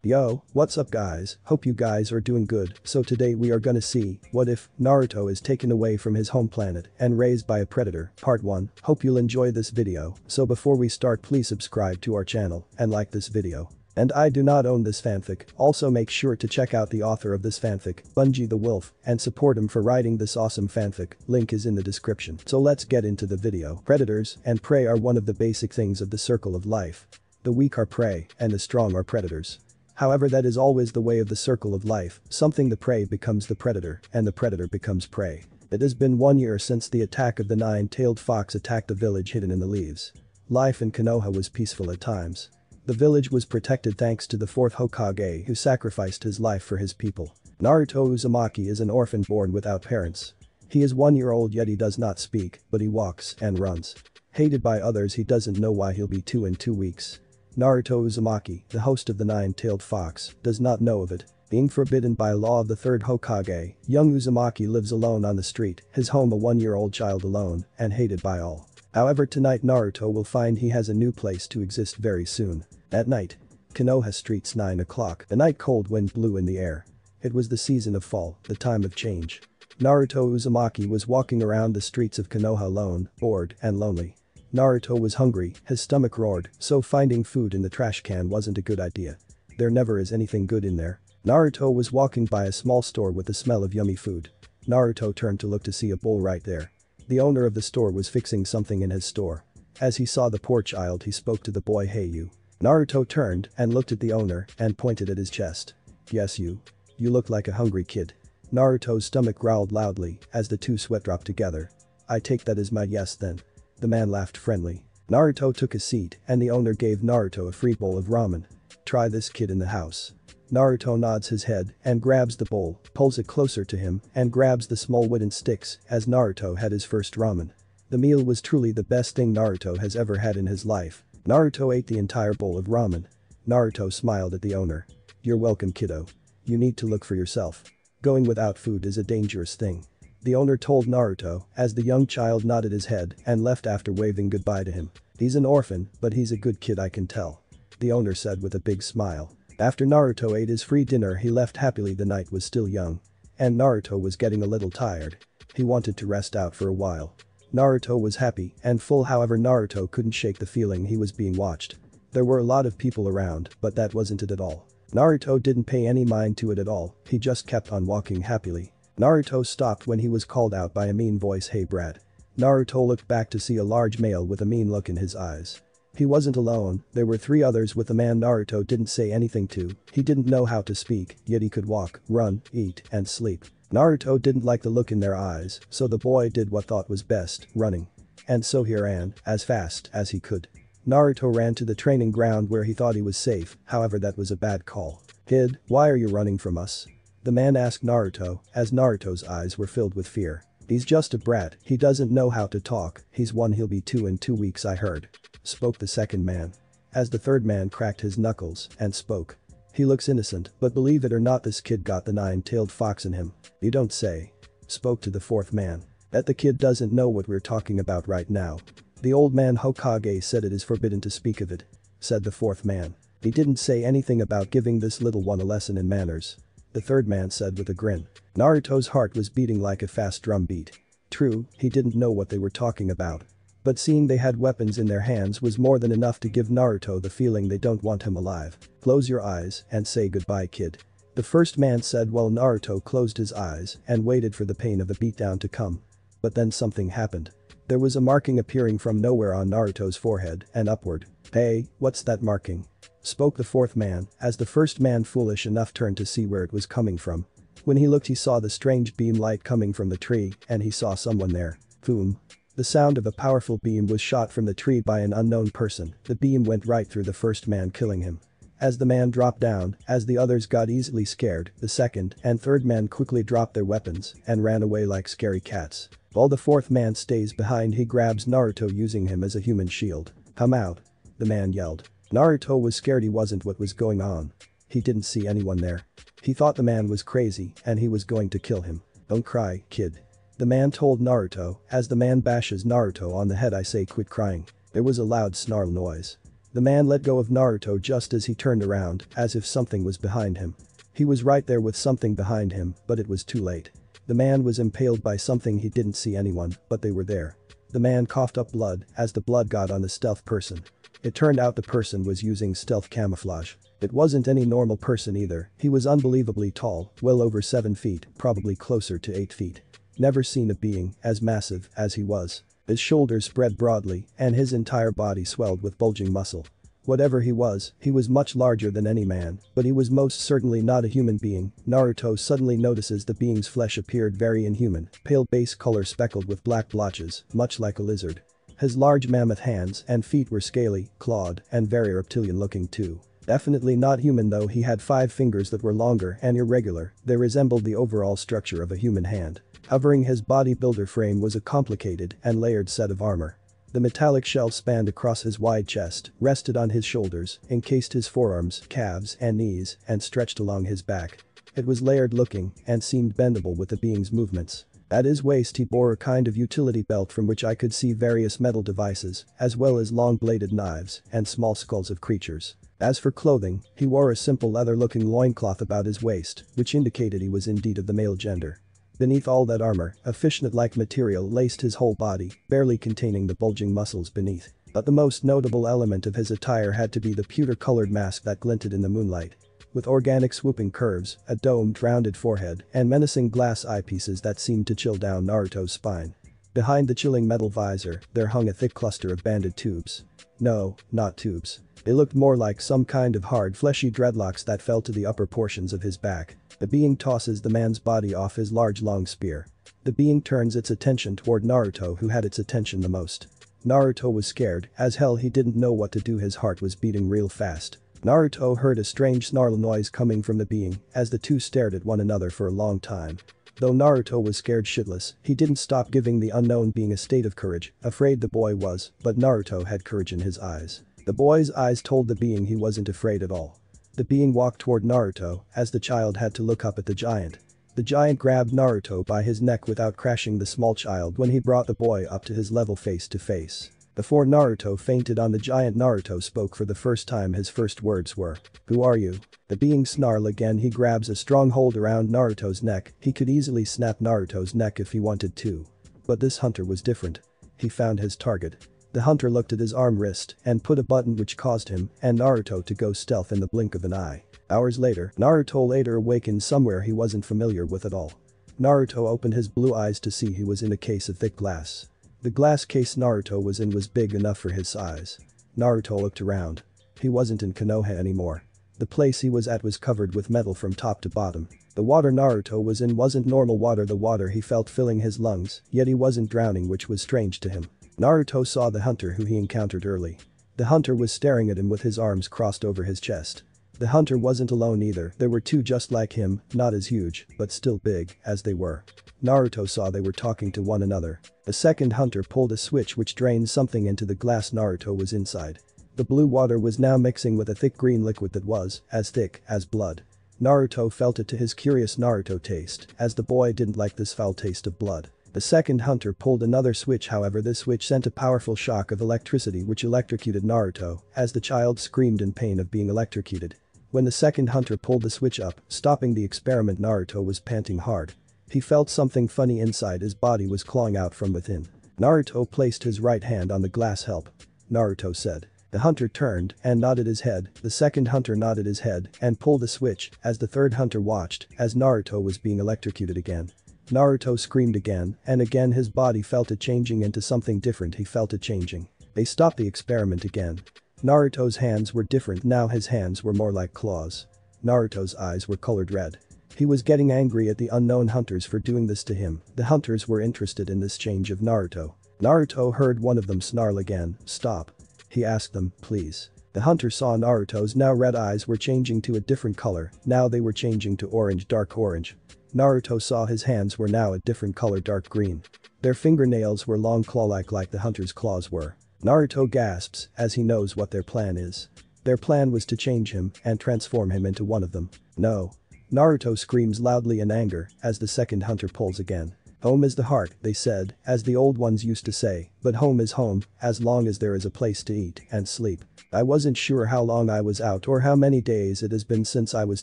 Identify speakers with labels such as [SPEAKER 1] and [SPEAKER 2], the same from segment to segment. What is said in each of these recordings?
[SPEAKER 1] Yo, what's up guys, hope you guys are doing good. So today we are gonna see, what if Naruto is taken away from his home planet and raised by a predator, part 1. Hope you'll enjoy this video. So before we start, please subscribe to our channel and like this video. And I do not own this fanfic, also make sure to check out the author of this fanfic, Bunji the Wolf, and support him for writing this awesome fanfic, link is in the description. So let's get into the video. Predators and prey are one of the basic things of the circle of life. The weak are prey and the strong are predators. However, that is always the way of the circle of life, something the prey becomes the predator and the predator becomes prey. It has been 1 year since the attack of the nine-tailed fox attacked the village hidden in the leaves. Life in Konoha was peaceful at times. The village was protected thanks to the 4th Hokage who sacrificed his life for his people. Naruto Uzumaki is an orphan born without parents. He is 1 year old yet he does not speak, but he walks and runs. Hated by others, he doesn't know why he'll be 2 in 2 weeks. Naruto Uzumaki, the host of the nine-tailed fox, does not know of it. Being forbidden by law of the 3rd Hokage, young Uzumaki lives alone on the street, his home a 1-year-old child alone, and hated by all. However, tonight Naruto will find he has a new place to exist very soon. At night. Konoha streets 9 o'clock. A night cold wind blew in the air. It was the season of fall, the time of change. Naruto Uzumaki was walking around the streets of Konoha alone, bored and lonely. Naruto was hungry, his stomach roared, so finding food in the trash can wasn't a good idea. There never is anything good in there. Naruto was walking by a small store with the smell of yummy food. Naruto turned to look to see a bowl right there. The owner of the store was fixing something in his store. As he saw the poor child, he spoke to the boy, "Hey you." Naruto turned and looked at the owner and pointed at his chest. "Yes you. You look like a hungry kid." Naruto's stomach growled loudly as the two sweat dropped together. "I take that as my yes then." The man laughed friendly. Naruto took a seat and the owner gave Naruto a free bowl of ramen. "Try this kid in the house." Naruto nods his head and grabs the bowl, pulls it closer to him and grabs the small wooden sticks as Naruto had his first ramen. The meal was truly the best thing Naruto has ever had in his life. Naruto ate the entire bowl of ramen. Naruto smiled at the owner. "You're welcome kiddo. You need to look for yourself. Going without food is a dangerous thing." The owner told Naruto as the young child nodded his head and left after waving goodbye to him. "He's an orphan, but he's a good kid I can tell," the owner said with a big smile. After Naruto ate his free dinner he left happily. The night was still young. And Naruto was getting a little tired. He wanted to rest out for a while. Naruto was happy and full, however Naruto couldn't shake the feeling he was being watched. There were a lot of people around, but that wasn't it at all. Naruto didn't pay any mind to it at all, he just kept on walking happily. Naruto stopped when he was called out by a mean voice, "Hey Brad." Naruto looked back to see a large male with a mean look in his eyes. He wasn't alone, there were 3 others with a man Naruto didn't say anything to, he didn't know how to speak, yet he could walk, run, eat, and sleep. Naruto didn't like the look in their eyes, so the boy did what thought was best, running. And so he ran, as fast as he could. Naruto ran to the training ground where he thought he was safe, however that was a bad call. "Kid, why are you running from us?" the man asked Naruto, as Naruto's eyes were filled with fear. "He's just a brat, he doesn't know how to talk, he's 1, he'll be 2 in 2 weeks I heard," spoke the second man. As the third man cracked his knuckles and spoke. "He looks innocent, but believe it or not this kid got the nine-tailed fox in him." "You don't say," spoke to the fourth man. "That the kid doesn't know what we're talking about right now." "The old man Hokage said it is forbidden to speak of it," said the fourth man. "He didn't say anything about giving this little one a lesson in manners," the third man said with a grin. Naruto's heart was beating like a fast drum beat. True, he didn't know what they were talking about. But seeing they had weapons in their hands was more than enough to give Naruto the feeling they don't want him alive. "Close your eyes and say goodbye kid," the first man said while Naruto closed his eyes and waited for the pain of the beatdown to come. But then something happened. There was a marking appearing from nowhere on Naruto's forehead and upward. "Hey, what's that marking?" spoke the fourth man as the first man foolish enough turned to see where it was coming from. When he looked he saw the strange beam light coming from the tree and he saw someone there. Boom. The sound of a powerful beam was shot from the tree by an unknown person. The beam went right through the first man, killing him. As the man dropped down, as the others got easily scared, the second and third man quickly dropped their weapons and ran away like scary cats. While the fourth man stays behind, he grabs Naruto using him as a human shield. "Come out," the man yelled. Naruto was scared, he wasn't what was going on. He didn't see anyone there. He thought the man was crazy and he was going to kill him. "Don't cry, kid," the man told Naruto as the man bashes Naruto on the head. "I say quit crying." There was a loud snarl noise. The man let go of Naruto just as he turned around, as if something was behind him. He was right there with something behind him, but it was too late. The man was impaled by something. He didn't see anyone, but they were there. The man coughed up blood as the blood got on the stealth person. It turned out the person was using stealth camouflage. It wasn't any normal person either. He was unbelievably tall, well over 7 feet, probably closer to 8 feet. Never seen a being as massive as he was. His shoulders spread broadly, and his entire body swelled with bulging muscle. Whatever he was much larger than any man, but he was most certainly not a human being. Naruto suddenly notices the being's flesh appeared very inhuman, pale base color speckled with black blotches, much like a lizard. His large mammoth hands and feet were scaly, clawed, and very reptilian looking too. Definitely not human though. He had 5 fingers that were longer and irregular. They resembled the overall structure of a human hand. Covering his bodybuilder frame was a complicated and layered set of armor. The metallic shell spanned across his wide chest, rested on his shoulders, encased his forearms, calves, and knees, and stretched along his back. It was layered looking and seemed bendable with the being's movements. At his waist he bore a kind of utility belt from which I could see various metal devices, as well as long-bladed knives and small skulls of creatures. As for clothing, he wore a simple leather-looking loincloth about his waist, which indicated he was indeed of the male gender. Beneath all that armor, a fishnet-like material laced his whole body, barely containing the bulging muscles beneath. But the most notable element of his attire had to be the pewter-colored mask that glinted in the moonlight. With organic swooping curves, a domed, rounded forehead, and menacing glass eyepieces that seemed to chill down Naruto's spine. Behind the chilling metal visor, there hung a thick cluster of banded tubes. No, not tubes. They looked more like some kind of hard, fleshy dreadlocks that fell to the upper portions of his back. The being tosses the man's body off his large long spear. The being turns its attention toward Naruto, who had its attention the most. Naruto was scared as hell. He didn't know what to do. His heart was beating real fast. Naruto heard a strange snarl noise coming from the being as the two stared at one another for a long time. Though Naruto was scared shitless, he didn't stop giving the unknown being a state of courage. Afraid the boy was, but Naruto had courage in his eyes. The boy's eyes told the being he wasn't afraid at all. The being walked toward Naruto as the child had to look up at the giant. The giant grabbed Naruto by his neck without crashing the small child when he brought the boy up to his level face to face. Before Naruto fainted on the giant, Naruto spoke for the first time. His first words were, "Who are you?" The being snarled again. He grabs a strong hold around Naruto's neck. He could easily snap Naruto's neck if he wanted to. But this hunter was different. He found his target. The hunter looked at his arm wrist and put a button which caused him and Naruto to go stealth in the blink of an eye. Hours later, Naruto later awakened somewhere he wasn't familiar with at all. Naruto opened his blue eyes to see he was in a case of thick glass. The glass case Naruto was in was big enough for his size. Naruto looked around. He wasn't in Konoha anymore. The place he was at was covered with metal from top to bottom. The water Naruto was in wasn't normal water. The water he felt filling his lungs, yet he wasn't drowning, which was strange to him. Naruto saw the hunter who he encountered early. The hunter was staring at him with his arms crossed over his chest. The hunter wasn't alone either. There were 2 just like him, not as huge, but still big, as they were. Naruto saw they were talking to one another. The second hunter pulled a switch which drained something into the glass Naruto was inside. The blue water was now mixing with a thick green liquid that was as thick as blood. Naruto felt it to his curious Naruto taste, as the boy didn't like this foul taste of blood. The second hunter pulled another switch. However, this switch sent a powerful shock of electricity which electrocuted Naruto as the child screamed in pain of being electrocuted. When the second hunter pulled the switch up, stopping the experiment, Naruto was panting hard. He felt something funny inside. His body was clawing out from within. Naruto placed his right hand on the glass. "Help," Naruto said. The hunter turned and nodded his head. The second hunter nodded his head and pulled the switch as the third hunter watched as Naruto was being electrocuted again. Naruto screamed again, and again his body felt it changing into something different. He felt it changing. They stopped the experiment again. Naruto's hands were different. Now his hands were more like claws. Naruto's eyes were colored red. He was getting angry at the unknown hunters for doing this to him. The hunters were interested in this change of Naruto. Naruto heard one of them snarl again, "Stop." He asked them, "Please." The hunter saw Naruto's now red eyes were changing to a different color. Now they were changing to orange, dark orange. Naruto saw his hands were now a different color, dark green. Their fingernails were long, claw-like the hunter's claws were. Naruto gasps as he knows what their plan is. Their plan was to change him and transform him into one of them. "No." Naruto screams loudly in anger as the second hunter pulls again. Home is the heart, they said, as the old ones used to say, but home is home, as long as there is a place to eat and sleep. I wasn't sure how long I was out or how many days it has been since I was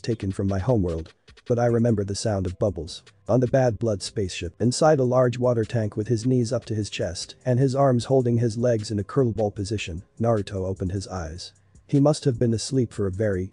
[SPEAKER 1] taken from my homeworld. But I remember the sound of bubbles. On the Bad Blood spaceship, inside a large water tank with his knees up to his chest and his arms holding his legs in a curlball position, Naruto opened his eyes. He must have been asleep for a very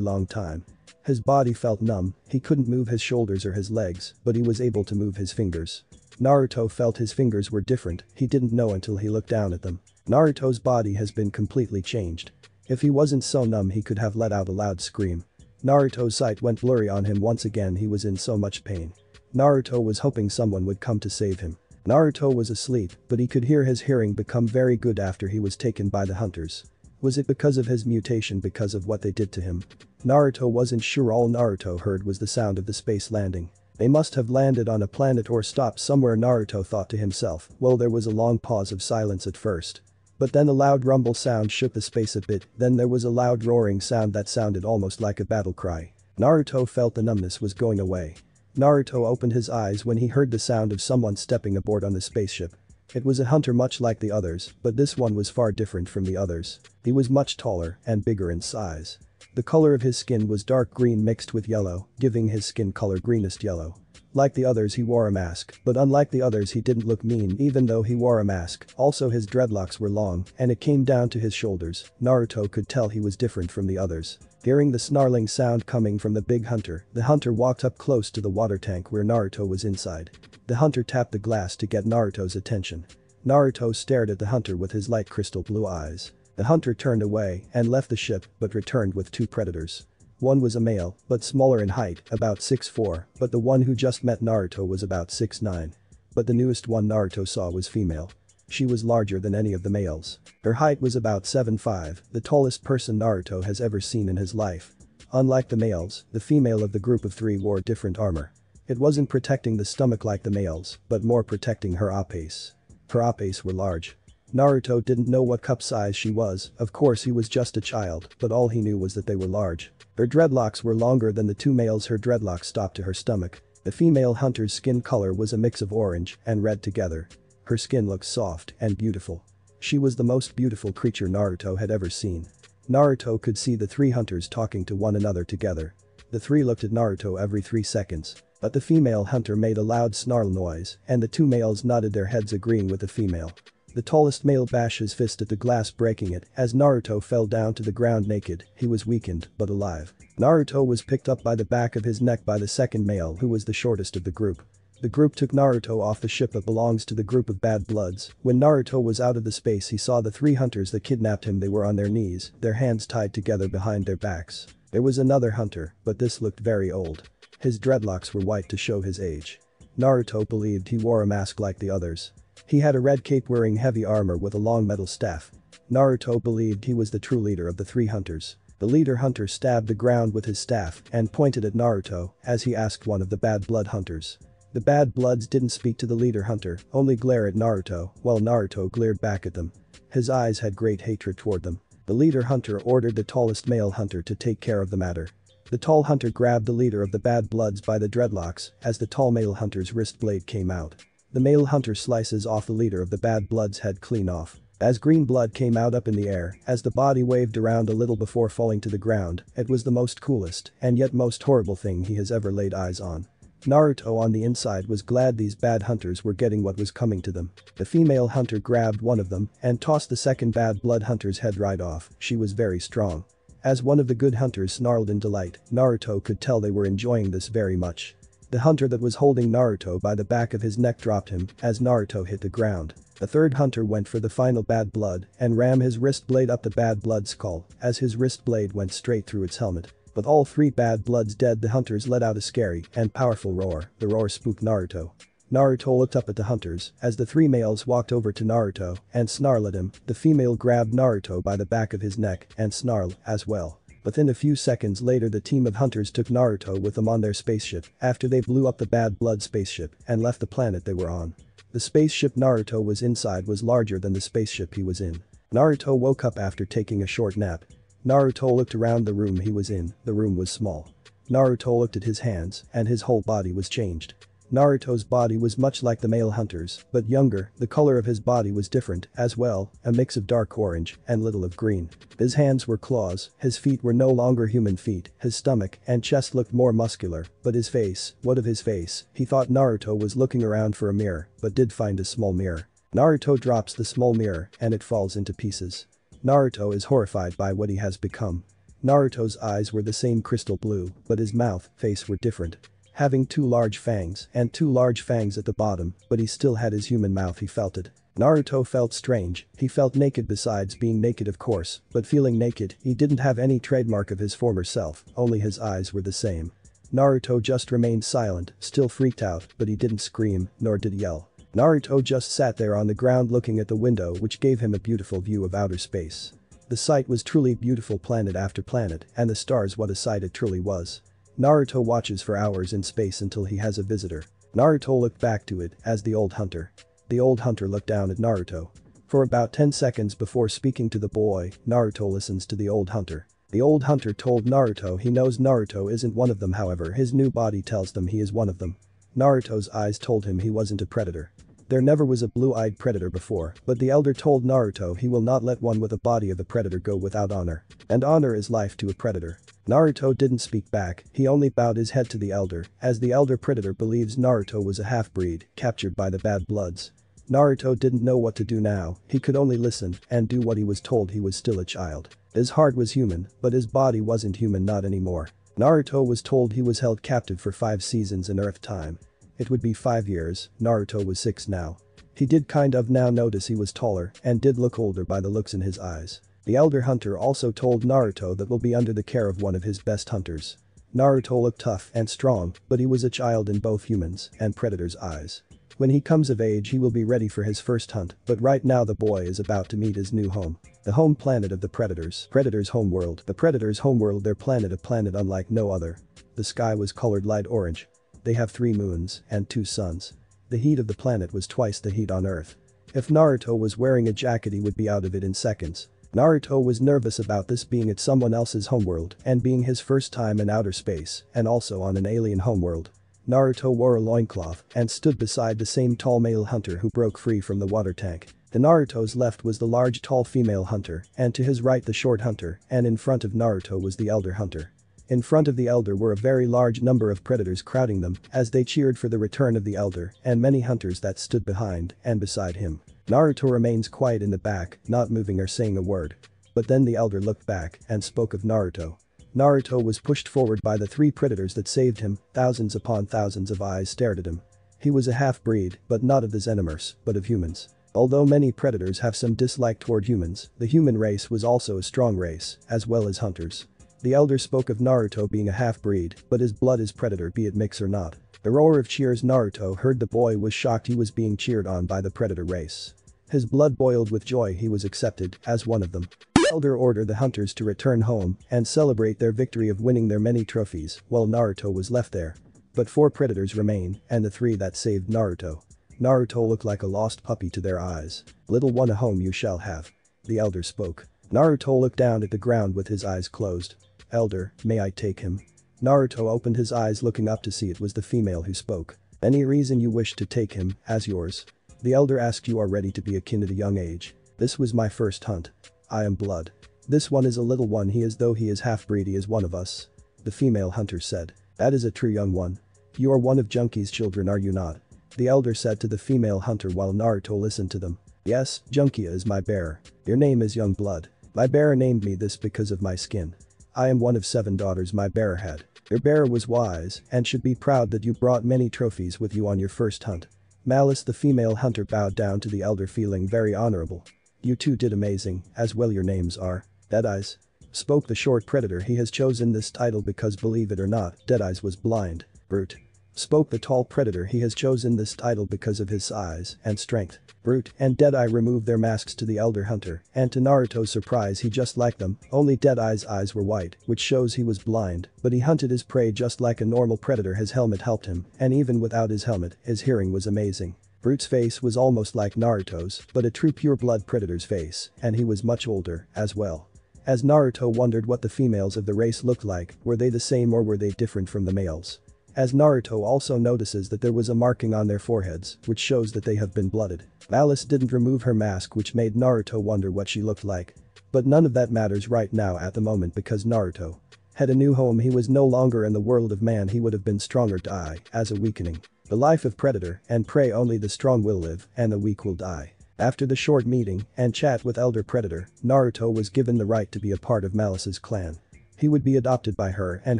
[SPEAKER 1] long time. His body felt numb, he couldn't move his shoulders or his legs, but he was able to move his fingers. Naruto felt his fingers were different, he didn't know until he looked down at them. Naruto's body has been completely changed. If he wasn't so numb he could have let out a loud scream. Naruto's sight went blurry on him once again, he was in so much pain. Naruto was hoping someone would come to save him. Naruto was asleep, but he could hear his hearing become very good after he was taken by the hunters. Was it because of his mutation, because of what they did to him? Naruto wasn't sure, all Naruto heard was the sound of the space landing. They must have landed on a planet or stopped somewhere, Naruto thought to himself. Well, there was a long pause of silence at first. But then a loud rumble sound shook the space a bit, then there was a loud roaring sound that sounded almost like a battle cry. Naruto felt the numbness was going away. Naruto opened his eyes when he heard the sound of someone stepping aboard on the spaceship. It was a hunter much like the others, but this one was far different from the others. He was much taller and bigger in size. The color of his skin was dark green mixed with yellow, giving his skin color greenest yellow. Like the others he wore a mask, but unlike the others he didn't look mean even though he wore a mask. Also his dreadlocks were long and it came down to his shoulders. Naruto could tell he was different from the others. Hearing the snarling sound coming from the big hunter, the hunter walked up close to the water tank where Naruto was inside. The hunter tapped the glass to get Naruto's attention. Naruto stared at the hunter with his light crystal blue eyes. The hunter turned away and left the ship but returned with two predators. One was a male, but smaller in height, about 6'4", but the one who just met Naruto was about 6'9". But the newest one Naruto saw was female. She was larger than any of the males. Her height was about 7'5", the tallest person Naruto has ever seen in his life. Unlike the males, the female of the group of three wore different armor. It wasn't protecting the stomach like the males, but more protecting her apes. Her apes were large. Naruto didn't know what cup size she was, of course he was just a child, but all he knew was that they were large. Her dreadlocks were longer than the two males, her dreadlocks stopped to her stomach. The female hunter's skin color was a mix of orange and red together. Her skin looked soft and beautiful. She was the most beautiful creature Naruto had ever seen. Naruto could see the three hunters talking to one another together. The three looked at Naruto every 3 seconds. But the female hunter made a loud snarl noise and the two males nodded their heads agreeing with the female. The tallest male bashed his fist at the glass, breaking it as Naruto fell down to the ground naked. He was weakened but alive. Naruto was picked up by the back of his neck by the second male who was the shortest of the group. The group took Naruto off the ship that belongs to the group of Bad Bloods. When Naruto was out of the space he saw the three hunters that kidnapped him. They were on their knees, their hands tied together behind their backs. There was another hunter, but this looked very old. His dreadlocks were white to show his age. Naruto believed he wore a mask like the others. He had a red cape wearing heavy armor with a long metal staff. Naruto believed he was the true leader of the three hunters. The leader hunter stabbed the ground with his staff and pointed at Naruto as he asked one of the Bad Blood hunters. The Bad Bloods didn't speak to the leader hunter, only glare at Naruto, while Naruto glared back at them. His eyes had great hatred toward them. The leader hunter ordered the tallest male hunter to take care of the matter. The tall hunter grabbed the leader of the Bad Bloods by the dreadlocks as the tall male hunter's wrist blade came out. The male hunter slices off the leader of the Bad Bloods' head clean off. As green blood came out up in the air, as the body waved around a little before falling to the ground, it was the most coolest and yet most horrible thing he has ever laid eyes on. Naruto on the inside was glad these bad hunters were getting what was coming to them. The female hunter grabbed one of them and tossed the second Bad Blood hunter's head right off. She was very strong. As one of the good hunters snarled in delight, Naruto could tell they were enjoying this very much. The hunter that was holding Naruto by the back of his neck dropped him as Naruto hit the ground. The third hunter went for the final Bad Blood and rammed his wrist blade up the Bad Blood's skull as his wrist blade went straight through its helmet. With all three Bad Bloods dead, the hunters let out a scary and powerful roar. The roar spooked Naruto. Naruto looked up at the hunters as the three males walked over to Naruto and snarled at him. The female grabbed Naruto by the back of his neck and snarled as well. Within a few seconds later, the team of hunters took Naruto with them on their spaceship after they blew up the Bad Blood spaceship and left the planet they were on. The spaceship Naruto was inside was larger than the spaceship he was in. Naruto woke up after taking a short nap. Naruto looked around the room he was in. The room was small. Naruto looked at his hands and his whole body was changed. Naruto's body was much like the male hunters, but younger. The color of his body was different as well, a mix of dark orange and little of green. His hands were claws, his feet were no longer human feet, his stomach and chest looked more muscular, but his face, what of his face? He thought Naruto was looking around for a mirror, but did find a small mirror. Naruto drops the small mirror and it falls into pieces. Naruto is horrified by what he has become. Naruto's eyes were the same crystal blue, but his mouth, face were different. Having two large fangs at the bottom, but he still had his human mouth. He felt it. Naruto felt strange, he felt naked besides being naked of course, but feeling naked, he didn't have any trademark of his former self, only his eyes were the same. Naruto just remained silent, still freaked out, but he didn't scream, nor did yell. Naruto just sat there on the ground looking at the window which gave him a beautiful view of outer space. The sight was truly beautiful, planet after planet, and the stars, what a sight it truly was. Naruto watches for hours in space until he has a visitor. Naruto looked back to it as the old hunter. The old hunter looked down at Naruto. For about 10 seconds before speaking to the boy, Naruto listens to the old hunter. The old hunter told Naruto he knows Naruto isn't one of them, however his new body tells them he is one of them. Naruto's eyes told him he wasn't a predator. There never was a blue-eyed predator before, but the elder told Naruto he will not let one with a body of a predator go without honor. And honor is life to a predator. Naruto didn't speak back, he only bowed his head to the elder, as the elder predator believes Naruto was a half-breed, captured by the bad bloods. Naruto didn't know what to do now, he could only listen and do what he was told. He was still a child. His heart was human, but his body wasn't human, not anymore. Naruto was told he was held captive for 5 seasons in Earth time. It would be 5 years, Naruto was 6 now. He did kind of now notice he was taller and did look older by the looks in his eyes. The elder hunter also told Naruto that will be under the care of one of his best hunters. Naruto looked tough and strong, but he was a child in both humans and predators' eyes. When he comes of age he will be ready for his first hunt, but right now the boy is about to meet his new home. The home planet of the predators. Predators' homeworld. The predators' homeworld, their planet, a planet unlike no other. The sky was colored light orange. They have 3 moons and 2 suns. The heat of the planet was twice the heat on Earth. If Naruto was wearing a jacket he would be out of it in seconds. Naruto was nervous about this being at someone else's homeworld and being his first time in outer space and also on an alien homeworld. Naruto wore a loincloth and stood beside the same tall male hunter who broke free from the water tank. To Naruto's left was the large tall female hunter and to his right the short hunter, and in front of Naruto was the elder hunter. In front of the elder were a very large number of predators crowding them as they cheered for the return of the elder and many hunters that stood behind and beside him. Naruto remains quiet in the back, not moving or saying a word. But then the elder looked back and spoke of Naruto. Naruto was pushed forward by the 3 predators that saved him, thousands upon thousands of eyes stared at him. He was a half-breed, but not of the xenomorphs, but of humans. Although many predators have some dislike toward humans, the human race was also a strong race, as well as hunters. The elder spoke of Naruto being a half-breed, but his blood is predator, be it mix or not. The roar of cheers Naruto heard. The boy was shocked he was being cheered on by the predator race. His blood boiled with joy. He was accepted as one of them. The elder ordered the hunters to return home and celebrate their victory of winning their many trophies while Naruto was left there. But 4 predators remained and the 3 that saved Naruto. Naruto looked like a lost puppy to their eyes. Little one, a home you shall have. The elder spoke. Naruto looked down at the ground with his eyes closed. Elder, may I take him? Naruto opened his eyes looking up to see it was the female who spoke. Any reason you wish to take him as yours? The elder asked. You are ready to be a kin at a young age. This was my first hunt. I am blood. This one is a little one. He is though he is half-breed he is one of us. The female hunter said. That is a true young one. You are one of Junki's children, are you not? The elder said to the female hunter while Naruto listened to them. Yes, Junkia is my bearer. Your name is Young Blood. My bearer named me this because of my skin. I am one of 7 daughters my bearer had. Your bearer was wise and should be proud that you brought many trophies with you on your first hunt. Malice, the female hunter, bowed down to the elder feeling very honorable. You 2 did amazing, as well your names are. Deadeyes. Spoke the short predator. He has chosen this title because believe it or not, Deadeyes was blind. Brute. Spoke the tall predator. He has chosen this title because of his size and strength. Brute and Deadeye removed their masks to the elder hunter, and to Naruto's surprise he just liked them, only Deadeye's eyes were white, which shows he was blind, but he hunted his prey just like a normal predator. His helmet helped him, and even without his helmet, his hearing was amazing. Brute's face was almost like Naruto's, but a true pure-blood predator's face, and he was much older as well. As Naruto wondered what the females of the race looked like, were they the same or were they different from the males? as Naruto also notices that there was a marking on their foreheads, which shows that they have been blooded. Malice didn't remove her mask, which made Naruto wonder what she looked like. But none of that matters right now at the moment because Naruto had a new home. He was no longer in the world of man. He would have been stronger die as a weakening. The life of predator and prey, only the strong will live and the weak will die. After the short meeting and chat with Elder Predator, Naruto was given the right to be a part of Malice's clan. He would be adopted by her and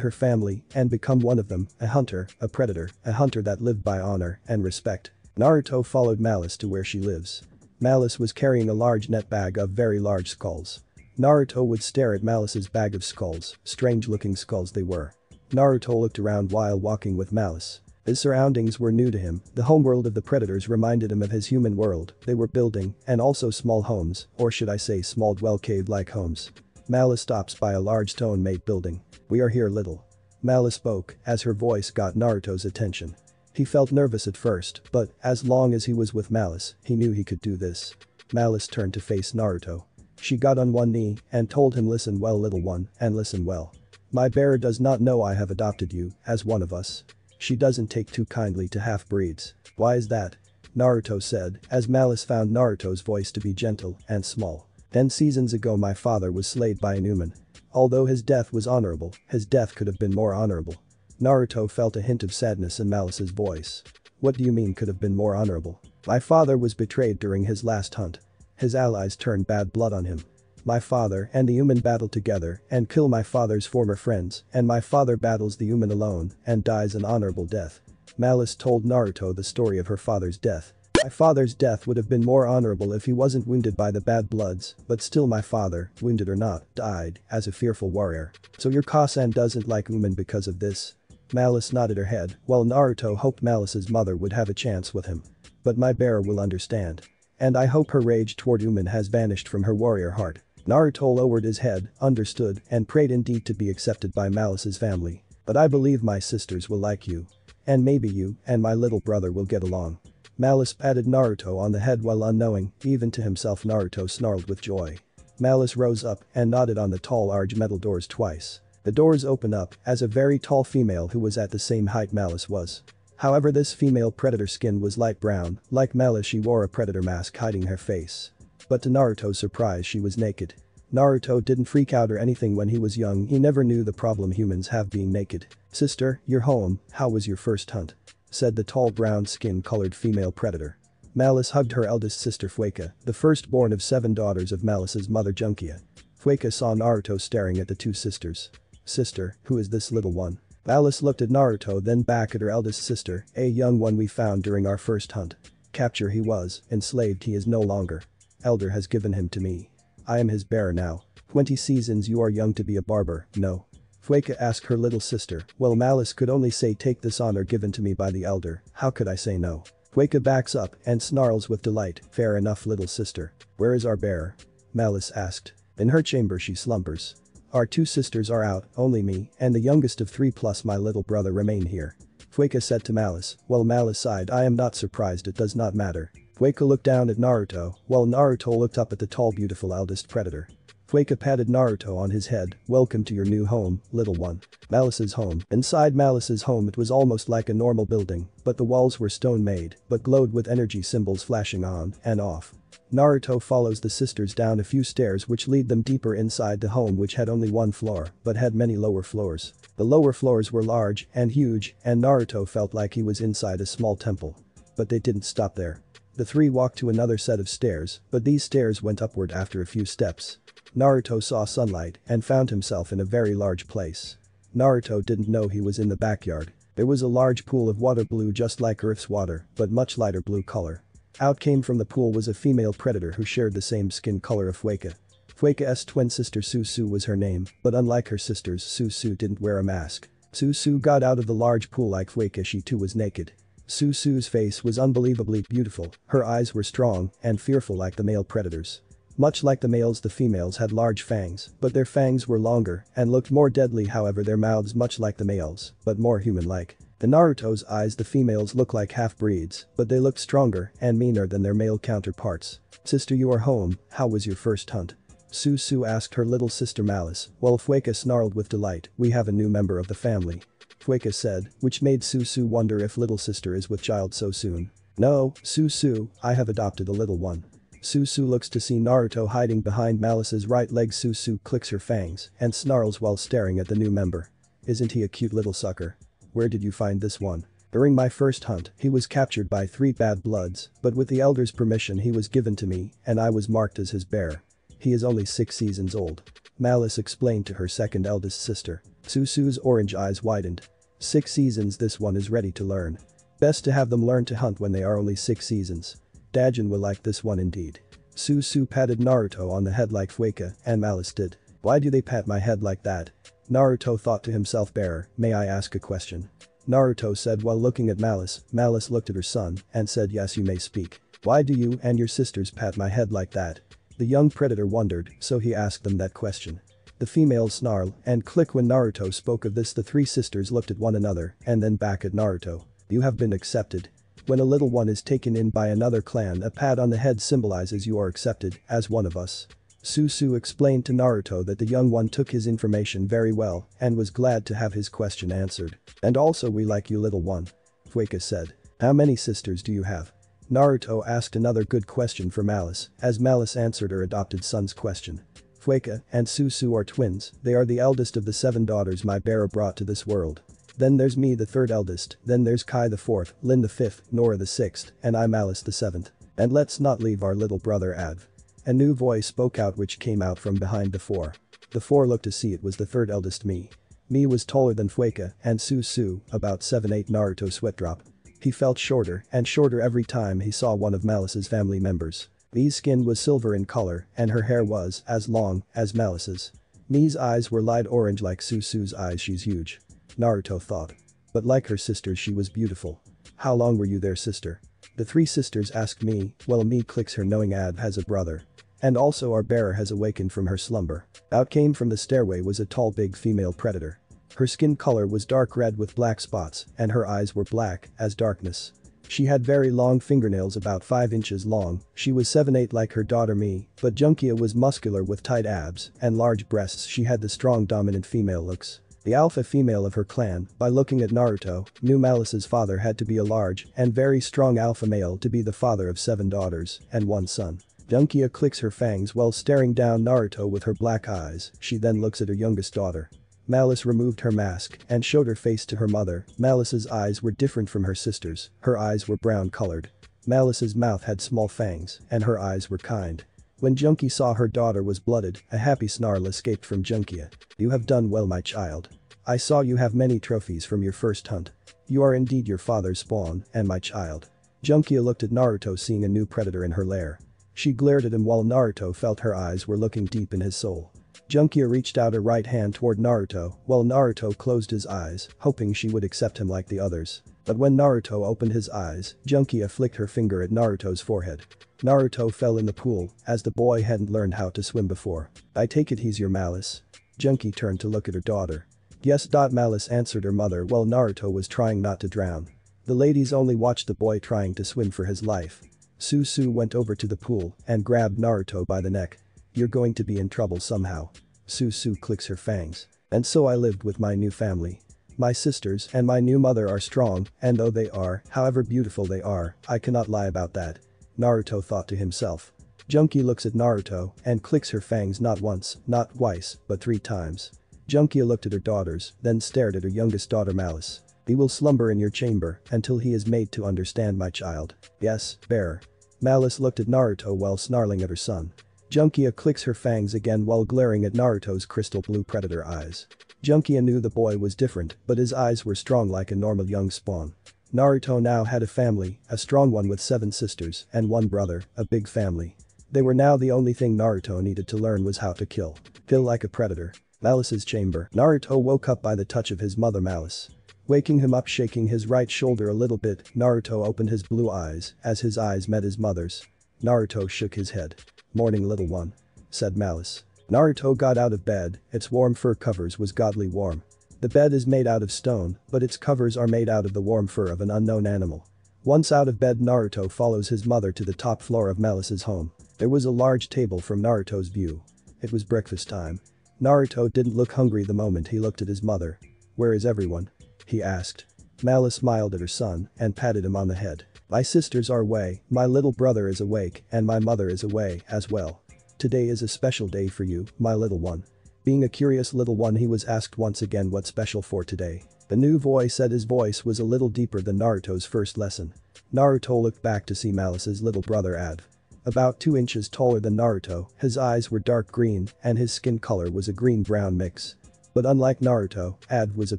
[SPEAKER 1] her family and become one of them, a hunter, a predator, a hunter that lived by honor and respect. Naruto followed Malice to where she lives. Malice was carrying a large net bag of very large skulls. Naruto would stare at Malice's bag of skulls, strange-looking skulls they were. Naruto looked around while walking with Malice. His surroundings were new to him. The homeworld of the predators reminded him of his human world. They were building, and also small homes, or should I say small dwell cave-like homes. Malice stops by a large stone-made building. "We are here, little." Malice spoke, as her voice got Naruto's attention. He felt nervous at first, but as long as he was with Malice, he knew he could do this. Malice turned to face Naruto. She got on one knee and told him, "Listen well, little one, and listen well. My bearer does not know I have adopted you as one of us. She doesn't take too kindly to half-breeds." "Why is that?" Naruto said, as Malice found Naruto's voice to be gentle and small. 10 seasons ago my father was slayed by an human. Although his death was honorable, his death could have been more honorable. Naruto felt a hint of sadness in Malice's voice. "What do you mean could have been more honorable?" "My father was betrayed during his last hunt. His allies turned bad blood on him. My father and the human battle together and kill my father's former friends, and my father battles the human alone and dies an honorable death." Malice told Naruto the story of her father's death. "My father's death would have been more honorable if he wasn't wounded by the bad bloods, but still my father, wounded or not, died as a fearful warrior. So your Kasan doesn't like human because of this?" Malice nodded her head, while Naruto hoped Malice's mother would have a chance with him. "But my bearer will understand. And I hope her rage toward human has vanished from her warrior heart." Naruto lowered his head, understood, and prayed indeed to be accepted by Malice's family. "But I believe my sisters will like you. And maybe you and my little brother will get along." Malice patted Naruto on the head while unknowing, even to himself Naruto snarled with joy. Malice rose up and nodded on the tall large metal doors twice. The doors opened up as a very tall female who was at the same height Malice was. However, this female predator skin was light brown. Like Malice, she wore a predator mask hiding her face. But to Naruto's surprise, she was naked. Naruto didn't freak out or anything when he was young. He never knew the problem humans have being naked. "Sister, you're home. How was your first hunt?" said the tall brown skin-colored female predator. Malice hugged her eldest sister Fueka, the firstborn of 7 daughters of Malice's mother Junkia. Fueka saw Naruto staring at the 2 sisters. "Sister, who is this little one?" Malice looked at Naruto, then back at her eldest sister. "A young one we found during our first hunt. Capture he was, enslaved he is no longer. Elder has given him to me. I am his bearer now." 20 seasons you are young to be a barber, no?" Fueka asked her little sister. Well, Malice could only say, "Take this honor given to me by the elder, how could I say no?" Fueka backs up and snarls with delight. "Fair enough, little sister. Where is our bearer?" Malice asked. "In her chamber she slumbers. Our 2 sisters are out, only me and the youngest of 3 plus my little brother remain here." Fueka said to Malice. While Malice sighed, "I am not surprised, it does not matter." Fueka looked down at Naruto, while Naruto looked up at the tall beautiful eldest predator. Fueka patted Naruto on his head. "Welcome to your new home, little one." Malice's home. Inside Malice's home it was almost like a normal building, but the walls were stone made, but glowed with energy symbols flashing on and off. Naruto follows the sisters down a few stairs which lead them deeper inside the home, which had only 1 floor, but had many lower floors. The lower floors were large and huge, and Naruto felt like he was inside a small temple. But they didn't stop there. The 3 walked to another set of stairs, but these stairs went upward after a few steps. Naruto saw sunlight and found himself in a very large place. Naruto didn't know he was in the backyard. There was a large pool of water, blue just like Earth's water, but much lighter blue color. Out came from the pool was a female predator who shared the same skin color of Fueka. Fueka's twin sister Susu was her name, but unlike her sisters, Susu didn't wear a mask. Susu got out of the large pool like Fueka, she too was naked. Susu's face was unbelievably beautiful, her eyes were strong and fearful like the male predators. Much like the males, the females had large fangs, but their fangs were longer and looked more deadly. However, their mouths much like the males, but more human-like. In Naruto's eyes the females looked like half-breeds, but they looked stronger and meaner than their male counterparts. "Sister, you are home, how was your first hunt?" Susu asked her little sister Malice, while Fueka snarled with delight. "We have a new member of the family." Fueka said, which made Susu wonder if little sister is with child so soon. No, Susu, I have adopted a little one. Susu looks to see Naruto hiding behind Malice's right leg. Susu clicks her fangs and snarls while staring at the new member. Isn't he a cute little sucker? Where did you find this one? During my first hunt, he was captured by 3 bad bloods, but with the elder's permission he was given to me, and I was marked as his bearer. He is only 6 seasons old. Malice explained to her second eldest sister. Susu's orange eyes widened. 6 seasons, this one is ready to learn. Best to have them learn to hunt when they are only 6 seasons. Dajin will like this one indeed. Susu patted Naruto on the head like Fueka and Malice did. Why do they pat my head like that? Naruto thought to himself, bearer, may I ask a question? Naruto said while looking at Malice. Malice looked at her son and said, yes, you may speak. Why do you and your sisters pat my head like that? The young predator wondered, so he asked them that question. The females snarl and click when Naruto spoke of this. The 3 sisters looked at one another and then back at Naruto. You have been accepted. When a little one is taken in by another clan, a pat on the head symbolizes you are accepted as one of us. Susu explained to Naruto that the young one took his information very well and was glad to have his question answered. And also we like you, little one. Fueka said. How many sisters do you have? Naruto asked another good question for Malice as Malice answered her adopted son's question. Fueka and Susu are twins, they are the eldest of the 7 daughters my bearer brought to this world. Then there's me, the 3rd eldest, then there's Kai the 4th, Lin the 5th, Nora the 6th, and I Malice the 7th. And let's not leave our little brother Adv. A new voice spoke out which came out from behind the 4. The 4 looked to see it was the 3rd eldest me. Me was taller than Fueka and Susu, about 7'8". Naruto sweat drop. He felt shorter and shorter every time he saw one of Malice's family members. Me's skin was silver in color and her hair was as long as Malice's. Me's eyes were light orange like Susu's eyes. She's huge. Naruto thought. But like her sisters she was beautiful. How long were you there, sister? The 3 sisters asked me. Well, me clicks her knowing Adv has a brother. And also our bearer has awakened from her slumber. Out came from the stairway was a tall big female predator. Her skin color was dark red with black spots and her eyes were black as darkness. She had very long fingernails about 5 inches long. She was 7'8" like her daughter me, but Junkia was muscular with tight abs and large breasts. She had the strong dominant female looks. The alpha female of her clan, by looking at Naruto, knew Malice's father had to be a large and very strong alpha male to be the father of 7 daughters and 1 son. Junkia clicks her fangs while staring down Naruto with her black eyes. She then looks at her youngest daughter. Malice removed her mask and showed her face to her mother. Malice's eyes were different from her sister's. Her eyes were brown colored. Malice's mouth had small fangs and her eyes were kind. When Junkia saw her daughter was blooded, a happy snarl escaped from Junkia. You have done well, my child. I saw you have many trophies from your first hunt. You are indeed your father's spawn and my child. Junkia looked at Naruto seeing a new predator in her lair. She glared at him while Naruto felt her eyes were looking deep in his soul. Junkia reached out her right hand toward Naruto while Naruto closed his eyes, hoping she would accept him like the others. But when Naruto opened his eyes, Junkia flicked her finger at Naruto's forehead. Naruto fell in the pool as the boy hadn't learned how to swim before. I take it he's your Malice. Junkia turned to look at her daughter. Yes. Malice answered her mother while Naruto was trying not to drown. The ladies only watched the boy trying to swim for his life. Susu went over to the pool and grabbed Naruto by the neck. You're going to be in trouble somehow. Susu clicks her fangs. And so I lived with my new family. My sisters and my new mother are strong, and though they are, however beautiful they are, I cannot lie about that. Naruto thought to himself. Junkia looks at Naruto and clicks her fangs not once, not twice, but 3 times. Junkia looked at her daughters, then stared at her youngest daughter Malice. He will slumber in your chamber until he is made to understand, my child. Yes, bearer. Malice looked at Naruto while snarling at her son. Junkia clicks her fangs again while glaring at Naruto's crystal blue predator eyes. Junkia knew the boy was different, but his eyes were strong like a normal young spawn. Naruto now had a family, a strong one with 7 sisters and 1 brother, a big family. They were now the only thing Naruto needed to learn was how to kill. Kill like a predator. Malice's chamber. Naruto woke up by the touch of his mother Malice. Waking him up, shaking his right shoulder a little bit, Naruto opened his blue eyes as his eyes met his mother's. Naruto shook his head. Morning, little one, said Malice. Naruto got out of bed. Its warm fur covers was godly warm. The bed is made out of stone, but its covers are made out of the warm fur of an unknown animal. Once out of bed, Naruto follows his mother to the top floor of Malice's home. There was a large table from Naruto's view. It was breakfast time. Naruto didn't look hungry the moment he looked at his mother. Where is everyone? he asked. Malice smiled at her son and patted him on the head. My sisters are away, my little brother is awake, and my mother is away as well. Today is a special day for you, my little one. Being a curious little one, he was asked once again what's special for today. The new voice said his voice was a little deeper than Naruto's first lesson. Naruto looked back to see Malice's little brother Adv. About 2 inches taller than Naruto, his eyes were dark green and his skin color was a green-brown mix. But unlike Naruto, Adv was a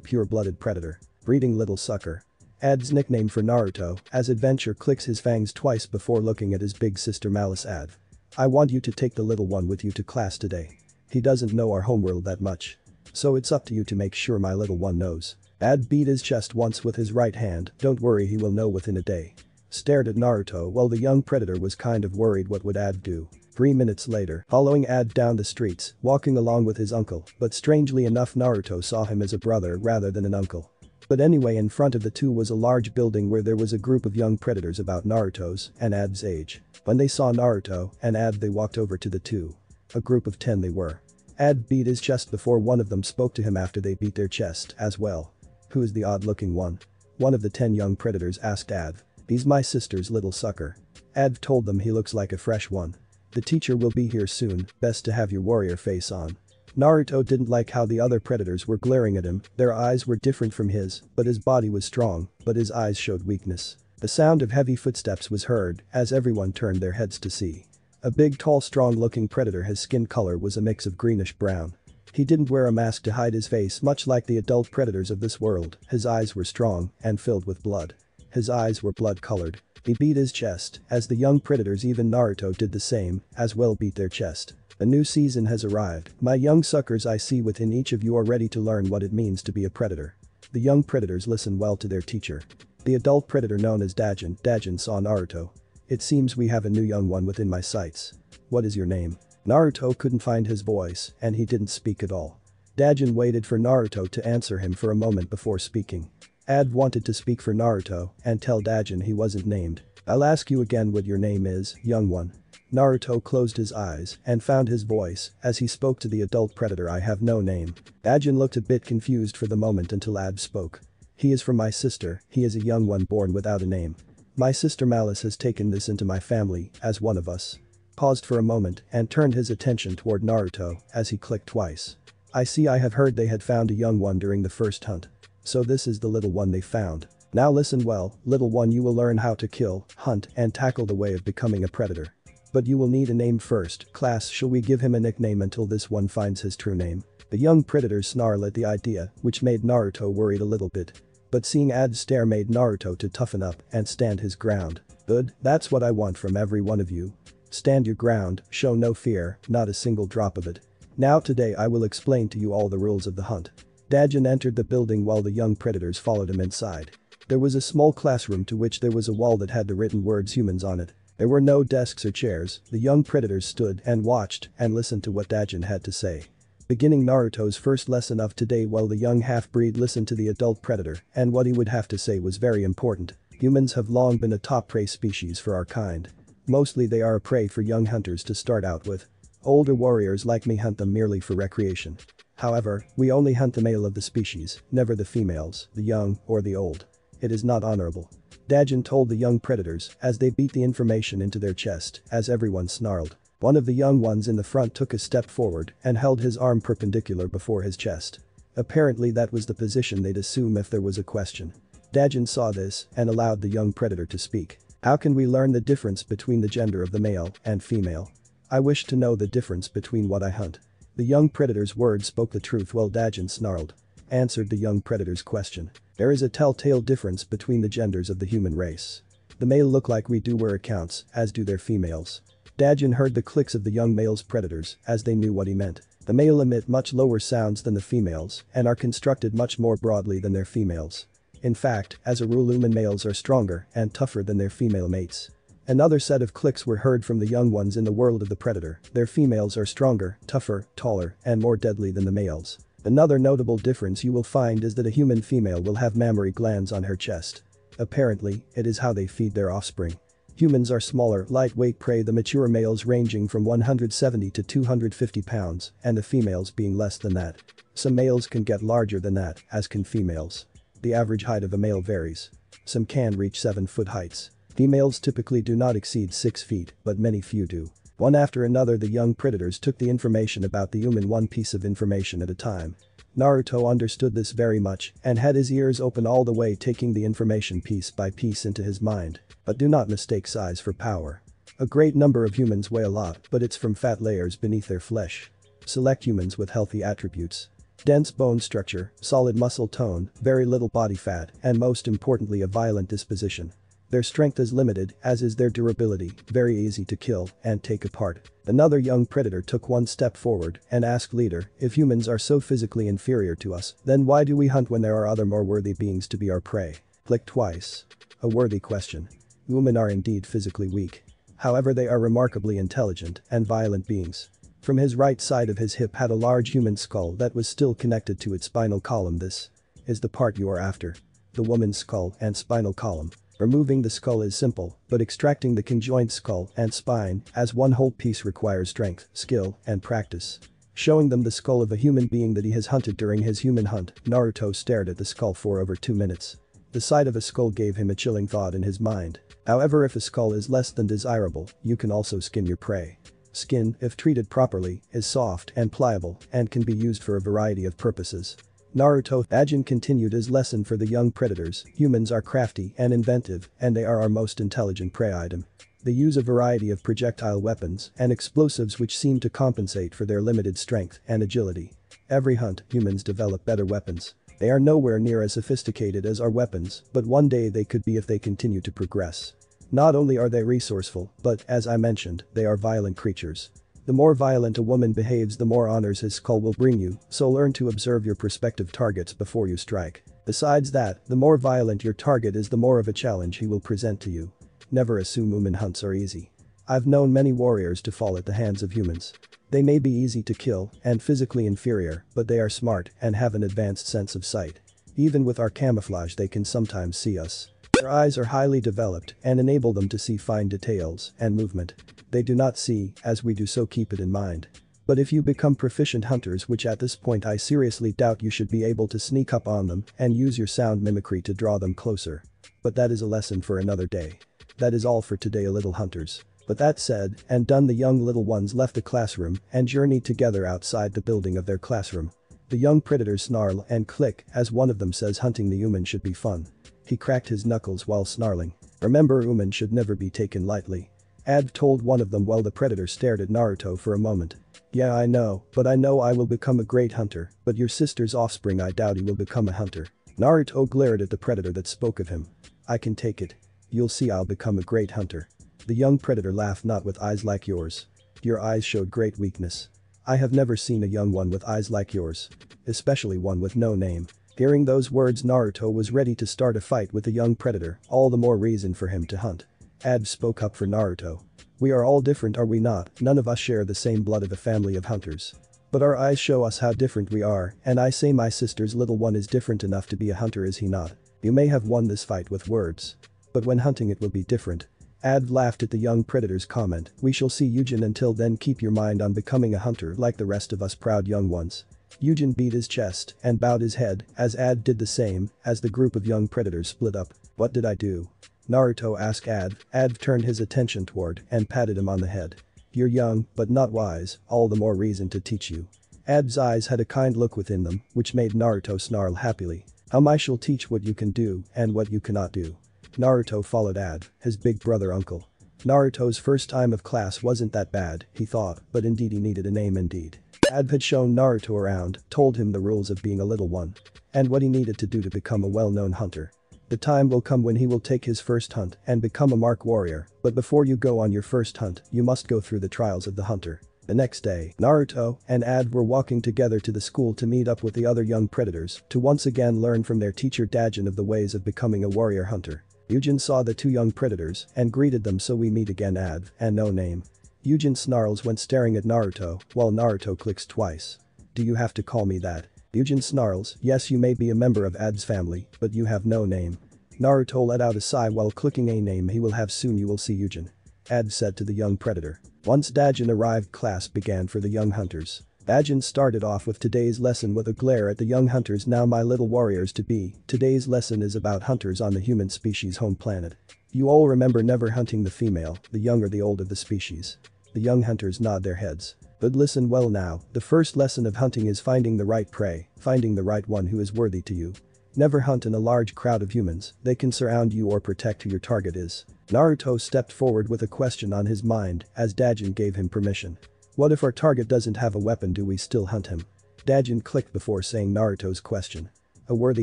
[SPEAKER 1] pure-blooded predator. Breeding little sucker. Adv's nickname for Naruto, as Adventure clicks his fangs twice before looking at his big sister Malice. Adv. I want you to take the little one with you to class today. He doesn't know our homeworld that much. So it's up to you to make sure my little one knows. Adv beat his chest once with his right hand, don't worry, he will know within a day. Stared at Naruto while the young predator was kind of worried what would Adv do. 3 minutes later, following Adv down the streets, walking along with his uncle, but strangely enough Naruto saw him as a brother rather than an uncle. But anyway, in front of the two was a large building where there was a group of young predators about Naruto's and Adv's age. When they saw Naruto and Adv, they walked over to the two. A group of 10 they were. Adv beat his chest before one of them spoke to him after they beat their chest as well. Who is the odd-looking one? One of the 10 young predators asked Adv. He's my sister's little sucker. Adv told them he looks like a fresh one. The teacher will be here soon, best to have your warrior face on. Naruto didn't like how the other predators were glaring at him, their eyes were different from his, but his body was strong, but his eyes showed weakness. The sound of heavy footsteps was heard as everyone turned their heads to see. A big tall strong-looking predator, his skin color was a mix of greenish-brown. He didn't wear a mask to hide his face much like the adult predators of this world, his eyes were strong and filled with blood. His eyes were blood-colored. He beat his chest, as the young predators, even Naruto, did the same, as well beat their chest. A new season has arrived. My young suckers, I see within each of you are ready to learn what it means to be a predator. The young predators listened well to their teacher. The adult predator known as Dajin saw Naruto. It seems we have a new young one within my sights. What is your name? Naruto couldn't find his voice and he didn't speak at all. Dajin waited for Naruto to answer him for a moment before speaking. Adv wanted to speak for Naruto and tell Dajin he wasn't named. I'll ask you again what your name is, young one. Naruto closed his eyes and found his voice as he spoke to the adult predator. I have no name. Dajin looked a bit confused for the moment until Adv spoke. He is from my sister, he is a young one born without a name. My sister Malice has taken this into my family as one of us. Paused for a moment and turned his attention toward Naruto as he clicked twice. I see, I have heard they had found a young one during the first hunt. So this is the little one they found. Now listen well, little one, you will learn how to kill, hunt and tackle the way of becoming a predator. But you will need a name first. Class, shall we give him a nickname until this one finds his true name? The young predators snarled at the idea, which made Naruto worried a little bit. But seeing Adv's stare made Naruto to toughen up and stand his ground. Good, that's what I want from every one of you. Stand your ground, show no fear, not a single drop of it. Now today I will explain to you all the rules of the hunt. Dajin entered the building while the young predators followed him inside. There was a small classroom to which there was a wall that had the written words humans on it. There were no desks or chairs, the young predators stood and watched and listened to what Dajin had to say. Beginning Naruto's first lesson of today while the young half-breed listened to the adult predator and what he would have to say was very important. Humans have long been a top prey species for our kind. Mostly they are a prey for young hunters to start out with. Older warriors like me hunt them merely for recreation. However, we only hunt the male of the species, never the females, the young, or the old. It is not honorable. Dajin told the young predators as they beat the information into their chest as everyone snarled. One of the young ones in the front took a step forward and held his arm perpendicular before his chest. Apparently that was the position they'd assume if there was a question. Dajin saw this and allowed the young predator to speak. How can we learn the difference between the gender of the male and female? I wish to know the difference between what I hunt. The young predator's words spoke the truth while Dajin snarled. Answered the young predator's question. There is a telltale difference between the genders of the human race. The male look like we do where it counts, as do their females. Dajin heard the clicks of the young male's predators as they knew what he meant. The male emit much lower sounds than the females and are constructed much more broadly than their females. In fact, as a rule human males are stronger and tougher than their female mates. Another set of clicks were heard from the young ones in the world of the predator. Their females are stronger, tougher, taller, and more deadly than the males. Another notable difference you will find is that a human female will have mammary glands on her chest. Apparently, it is how they feed their offspring. Humans are smaller, lightweight prey, the mature males ranging from 170 to 250 pounds and the females being less than that. Some males can get larger than that, as can females. The average height of a male varies. Some can reach 7-foot heights. Females typically do not exceed 6 feet, but many few do. One after another the young predators took the information about the human one piece of information at a time. Naruto understood this very much and had his ears open all the way taking the information piece by piece into his mind. But do not mistake size for power. A great number of humans weigh a lot, but it's from fat layers beneath their flesh. Select humans with healthy attributes. Dense bone structure, solid muscle tone, very little body fat, and most importantly a violent disposition. Their strength is limited, as is their durability, very easy to kill and take apart. Another young predator took one step forward and asked leader, if humans are so physically inferior to us, then why do we hunt when there are other more worthy beings to be our prey? Click twice. A worthy question. Women are indeed physically weak. However, they are remarkably intelligent and violent beings. From his right side of his hip had a large human skull that was still connected to its spinal column. This is the part you are after. The woman's skull and spinal column. Removing the skull is simple, but extracting the conjoined skull and spine as one whole piece requires strength, skill, and practice. Showing them the skull of a human being that he has hunted during his human hunt, Naruto stared at the skull for over 2 minutes. The sight of a skull gave him a chilling thought in his mind. However, if a skull is less than desirable, you can also skin your prey. Skin, if treated properly, is soft and pliable and can be used for a variety of purposes. Naruto Ajin continued his lesson for the young predators. Humans are crafty and inventive, and they are our most intelligent prey item. They use a variety of projectile weapons and explosives which seem to compensate for their limited strength and agility. Every hunt, humans develop better weapons. They are nowhere near as sophisticated as our weapons, but one day they could be if they continue to progress. Not only are they resourceful, but, as I mentioned, they are violent creatures. The more violent a woman behaves, the more honors his skull will bring you, so learn to observe your prospective targets before you strike. Besides that, the more violent your target is, the more of a challenge he will present to you. Never assume human hunts are easy. I've known many warriors to fall at the hands of humans. They may be easy to kill and physically inferior, but they are smart and have an advanced sense of sight. Even with our camouflage they can sometimes see us. Their eyes are highly developed and enable them to see fine details and movement. They do not see, as we do, so keep it in mind. But if you become proficient hunters, which at this point I seriously doubt, you should be able to sneak up on them and use your sound mimicry to draw them closer. But that is a lesson for another day. That is all for today, little hunters. But that said and done, the young little ones left the classroom and journeyed together outside the building of their classroom. The young predators snarl and click as one of them says hunting the human should be fun. He cracked his knuckles while snarling. Remember, human should never be taken lightly. Ad told one of them while the predator stared at Naruto for a moment. Yeah, I know, but I know I will become a great hunter, but your sister's offspring, I doubt he will become a hunter. Naruto glared at the predator that spoke of him. I can take it. You'll see, I'll become a great hunter. The young predator laughed. Not with eyes like yours. Your eyes showed great weakness. I have never seen a young one with eyes like yours. Especially one with no name. Hearing those words, Naruto was ready to start a fight with the young predator, all the more reason for him to hunt. Ad spoke up for Naruto. We are all different, are we not? None of us share the same blood of a family of hunters. But our eyes show us how different we are, and I say my sister's little one is different enough to be a hunter, is he not? You may have won this fight with words. But when hunting it will be different. Ad laughed at the young predator's comment. We shall see, Eugen. Until then, keep your mind on becoming a hunter like the rest of us proud young ones. Eugen beat his chest and bowed his head as Ad did the same as the group of young predators split up. What did I do? Naruto asked Ad. Ad turned his attention toward and patted him on the head. You're young, but not wise, all the more reason to teach you. Ad's eyes had a kind look within them, which made Naruto snarl happily. I shall teach what you can do and what you cannot do. Naruto followed Ad, his big brother uncle. Naruto's first time of class wasn't that bad, he thought, but indeed he needed a name indeed. Ad had shown Naruto around, told him the rules of being a little one. And what he needed to do to become a well-known hunter. The time will come when he will take his first hunt and become a mark warrior, but before you go on your first hunt, you must go through the trials of the hunter. The next day, Naruto and Ad were walking together to the school to meet up with the other young predators to once again learn from their teacher Dajin of the ways of becoming a warrior hunter. Eugen saw the two young predators and greeted them. So we meet again, Ad, and no name. Eugen snarls when staring at Naruto, while Naruto clicks twice. Do you have to call me that? Eugen snarls, yes, you may be a member of Ad's family, but you have no name. Naruto let out a sigh while clicking a name he will have soon, you will see, Eugen. Ad said to the young predator. Once Dajin arrived, class began for the young hunters. Ajin started off with today's lesson with a glare at the young hunters. Now my little warriors to be, today's lesson is about hunters on the human species home planet. You all remember never hunting the female, the young or the old of the species. The young hunters nod their heads. But listen well now, the first lesson of hunting is finding the right prey, finding the right one who is worthy to you. Never hunt in a large crowd of humans, they can surround you or protect who your target is. Naruto stepped forward with a question on his mind as Dajin gave him permission. What if our target doesn't have a weapon, do we still hunt him? Dajin clicked before saying Naruto's question. A worthy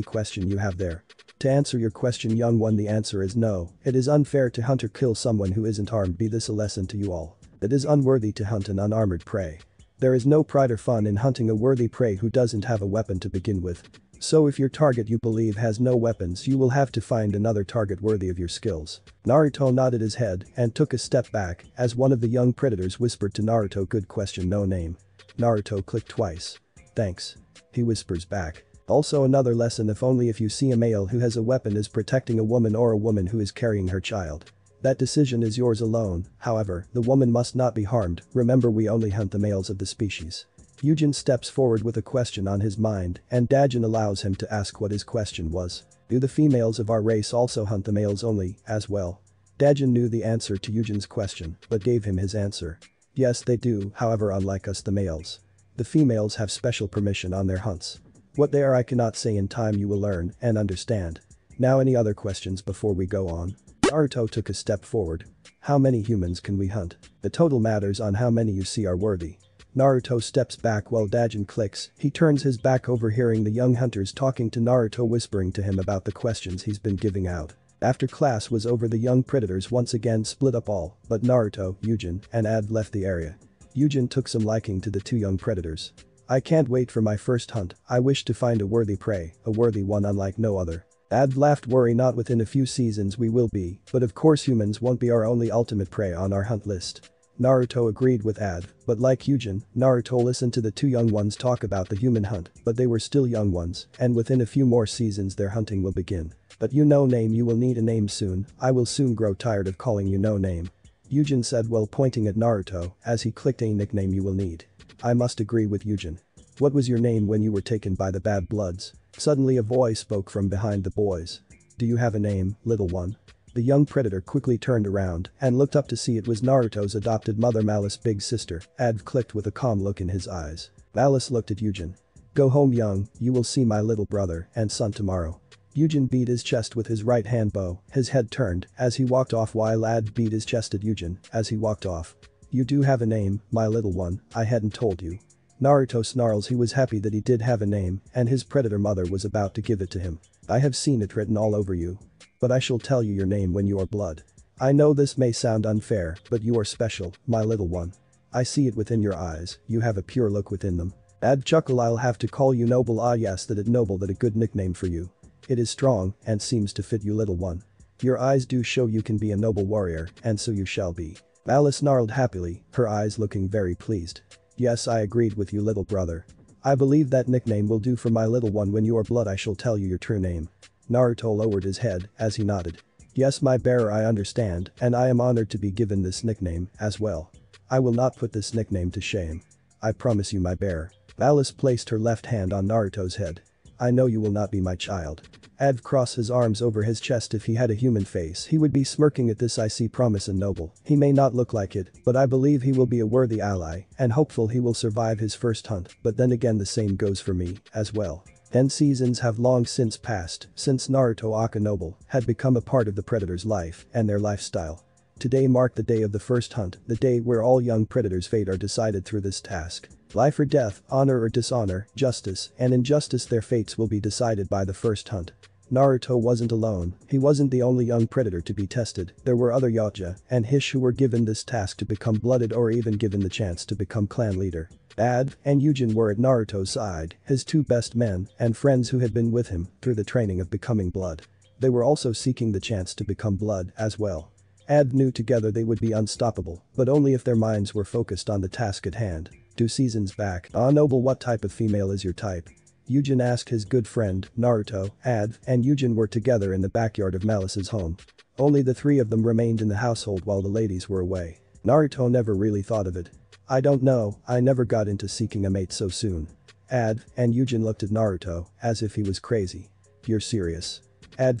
[SPEAKER 1] question you have there. To answer your question, young one, the answer is no. It is unfair to hunt or kill someone who isn't armed. Be this a lesson to you all. It is unworthy to hunt an unarmored prey. There is no pride or fun in hunting a worthy prey who doesn't have a weapon to begin with. So if your target you believe has no weapons, you will have to find another target worthy of your skills. Naruto nodded his head and took a step back as one of the young predators whispered to Naruto, good question, no name. Naruto clicked twice. Thanks. He whispers back. Also another lesson, if only if you see a male who has a weapon is protecting a woman or a woman who is carrying her child. That decision is yours alone, however, the woman must not be harmed, remember we only hunt the males of the species. Yujin steps forward with a question on his mind and Dajin allows him to ask what his question was. Do the females of our race also hunt the males only, as well? Dajin knew the answer to Yujin's question, but gave him his answer. Yes they do, however unlike us the males. The females have special permission on their hunts. What they are I cannot say, in time you will learn and understand. Now any other questions before we go on? Naruto took a step forward. How many humans can we hunt? The total matters on how many you see are worthy. Naruto steps back while Dajin clicks, he turns his back overhearing the young hunters talking to Naruto, whispering to him about the questions he's been giving out. After class was over, the young predators once again split up, all but Naruto, Yujin, and Ad left the area. Yujin took some liking to the two young predators. I can't wait for my first hunt, I wish to find a worthy prey, a worthy one unlike no other. Ad laughed, worry not, within a few seasons we will be, but of course humans won't be our only ultimate prey on our hunt list. Naruto agreed with Ad, but like Yujin, Naruto listened to the two young ones talk about the human hunt, but they were still young ones, and within a few more seasons their hunting will begin. But you no name, you will need a name soon, I will soon grow tired of calling you no name. Yujin said while pointing at Naruto as he clicked, a nickname you will need. I must agree with Yujin. What was your name when you were taken by the bad bloods? Suddenly a voice spoke from behind the boys. Do you have a name, little one? The young predator quickly turned around and looked up to see it was Naruto's adopted mother, Malice, big sister. Ad clicked with a calm look in his eyes. Malice looked at Yujin. Go home young, you will see my little brother and son tomorrow. Yujin beat his chest with his right hand bow, his head turned as he walked off while Ad beat his chest at Yujin as he walked off. You do have a name, my little one, I hadn't told you. Naruto snarls, he was happy that he did have a name and his predator mother was about to give it to him. I have seen it written all over you. But I shall tell you your name when you are blood. I know this may sound unfair, but you are special, my little one. I see it within your eyes, you have a pure look within them. Ad chuckle, I'll have to call you noble. Ah yes, that it noble, that a good nickname for you. It is strong and seems to fit you, little one. Your eyes do show you can be a noble warrior, and so you shall be. Malice snarled happily, her eyes looking very pleased. Yes, I agreed with you, little brother. I believe that nickname will do for my little one. When you are blood I shall tell you your true name. Naruto lowered his head as he nodded. Yes, my bearer, I understand, and I am honored to be given this nickname as well. I will not put this nickname to shame. I promise you, my bearer. Malice placed her left hand on Naruto's head. I know you will not be my child. Ad crossed his arms over his chest. If he had a human face he would be smirking at this. I see promise in noble. He may not look like it, but I believe he will be a worthy ally and hopeful he will survive his first hunt, but then again the same goes for me as well. 10 seasons have long since passed since Naruto Akinoble had become a part of the predator's life and their lifestyle. Today marked the day of the first hunt, the day where all young predators' fate are decided through this task. Life or death, honor or dishonor, justice and injustice, their fates will be decided by the first hunt. Naruto wasn't alone, he wasn't the only young predator to be tested, there were other Yakuza and Hish who were given this task to become blooded or even given the chance to become clan leader. Ad and Yujin were at Naruto's side, his two best men and friends who had been with him through the training of becoming blood. They were also seeking the chance to become blood as well. Ad knew together they would be unstoppable, but only if their minds were focused on the task at hand. 2 seasons back, ah noble, what type of female is your type? Yujin asked his good friend, Naruto. Ad and Yujin were together in the backyard of Malice's home. Only the three of them remained in the household while the ladies were away. Naruto never really thought of it. I don't know, I never got into seeking a mate so soon. And Yujin looked at Naruto as if he was crazy. You're serious?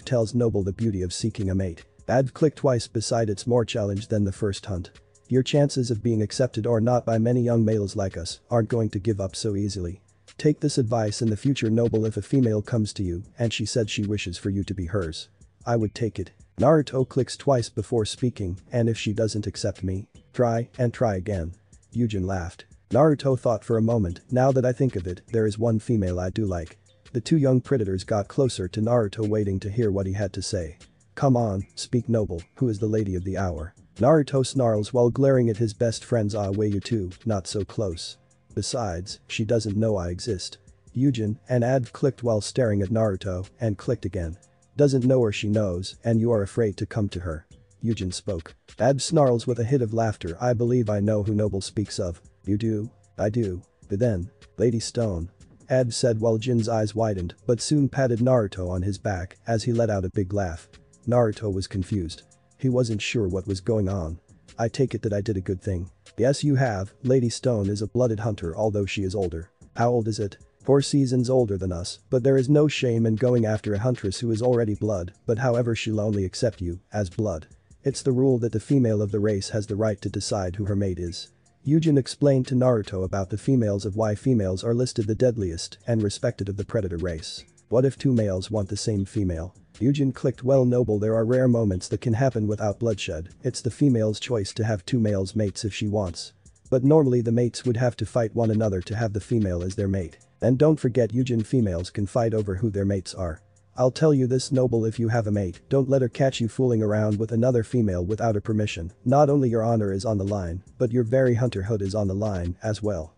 [SPEAKER 1] Tells Noble the beauty of seeking a mate. Clicked twice beside it's more challenge than the first hunt. Your chances of being accepted or not by many young males like us aren't going to give up so easily. Take this advice in the future, Noble. If a female comes to you and she said she wishes for you to be hers, I would take it. Naruto clicks twice before speaking, and if she doesn't accept me, try and try again. Yujin laughed. Naruto thought for a moment, now that I think of it, there is one female I do like. The two young predators got closer to Naruto waiting to hear what he had to say. Come on, speak, Noble, who is the lady of the hour? Naruto snarls while glaring at his best friends. Wait, you two, not so close. Besides, she doesn't know I exist. Yujin and clicked while staring at Naruto and clicked again. Doesn't know or she knows and you are afraid to come to her. Yujin spoke. Snarls with a hit of laughter. I believe I know who Noble speaks of. You do? I do. But then, Lady Stone. Said while Jin's eyes widened but soon patted Naruto on his back as he let out a big laugh. Naruto was confused. He wasn't sure what was going on. I take it that I did a good thing. Yes, you have. Lady Stone is a blooded hunter, although she is older. How old is it? 4 seasons older than us, but there is no shame in going after a huntress who is already blood, but however she'll only accept you as blood. It's the rule that the female of the race has the right to decide who her mate is. Yujin explained to Naruto about the females of why females are listed the deadliest and respected of the predator race. What if 2 males want the same female? Yujin clicked. Well, Noble, there are rare moments that can happen without bloodshed. It's the female's choice to have 2 males mates if she wants. But normally the mates would have to fight one another to have the female as their mate. And don't forget, Yujin, females can fight over who their mates are. I'll tell you this, Noble, if you have a mate, don't let her catch you fooling around with another female without her permission. Not only your honor is on the line, but your very hunterhood is on the line as well.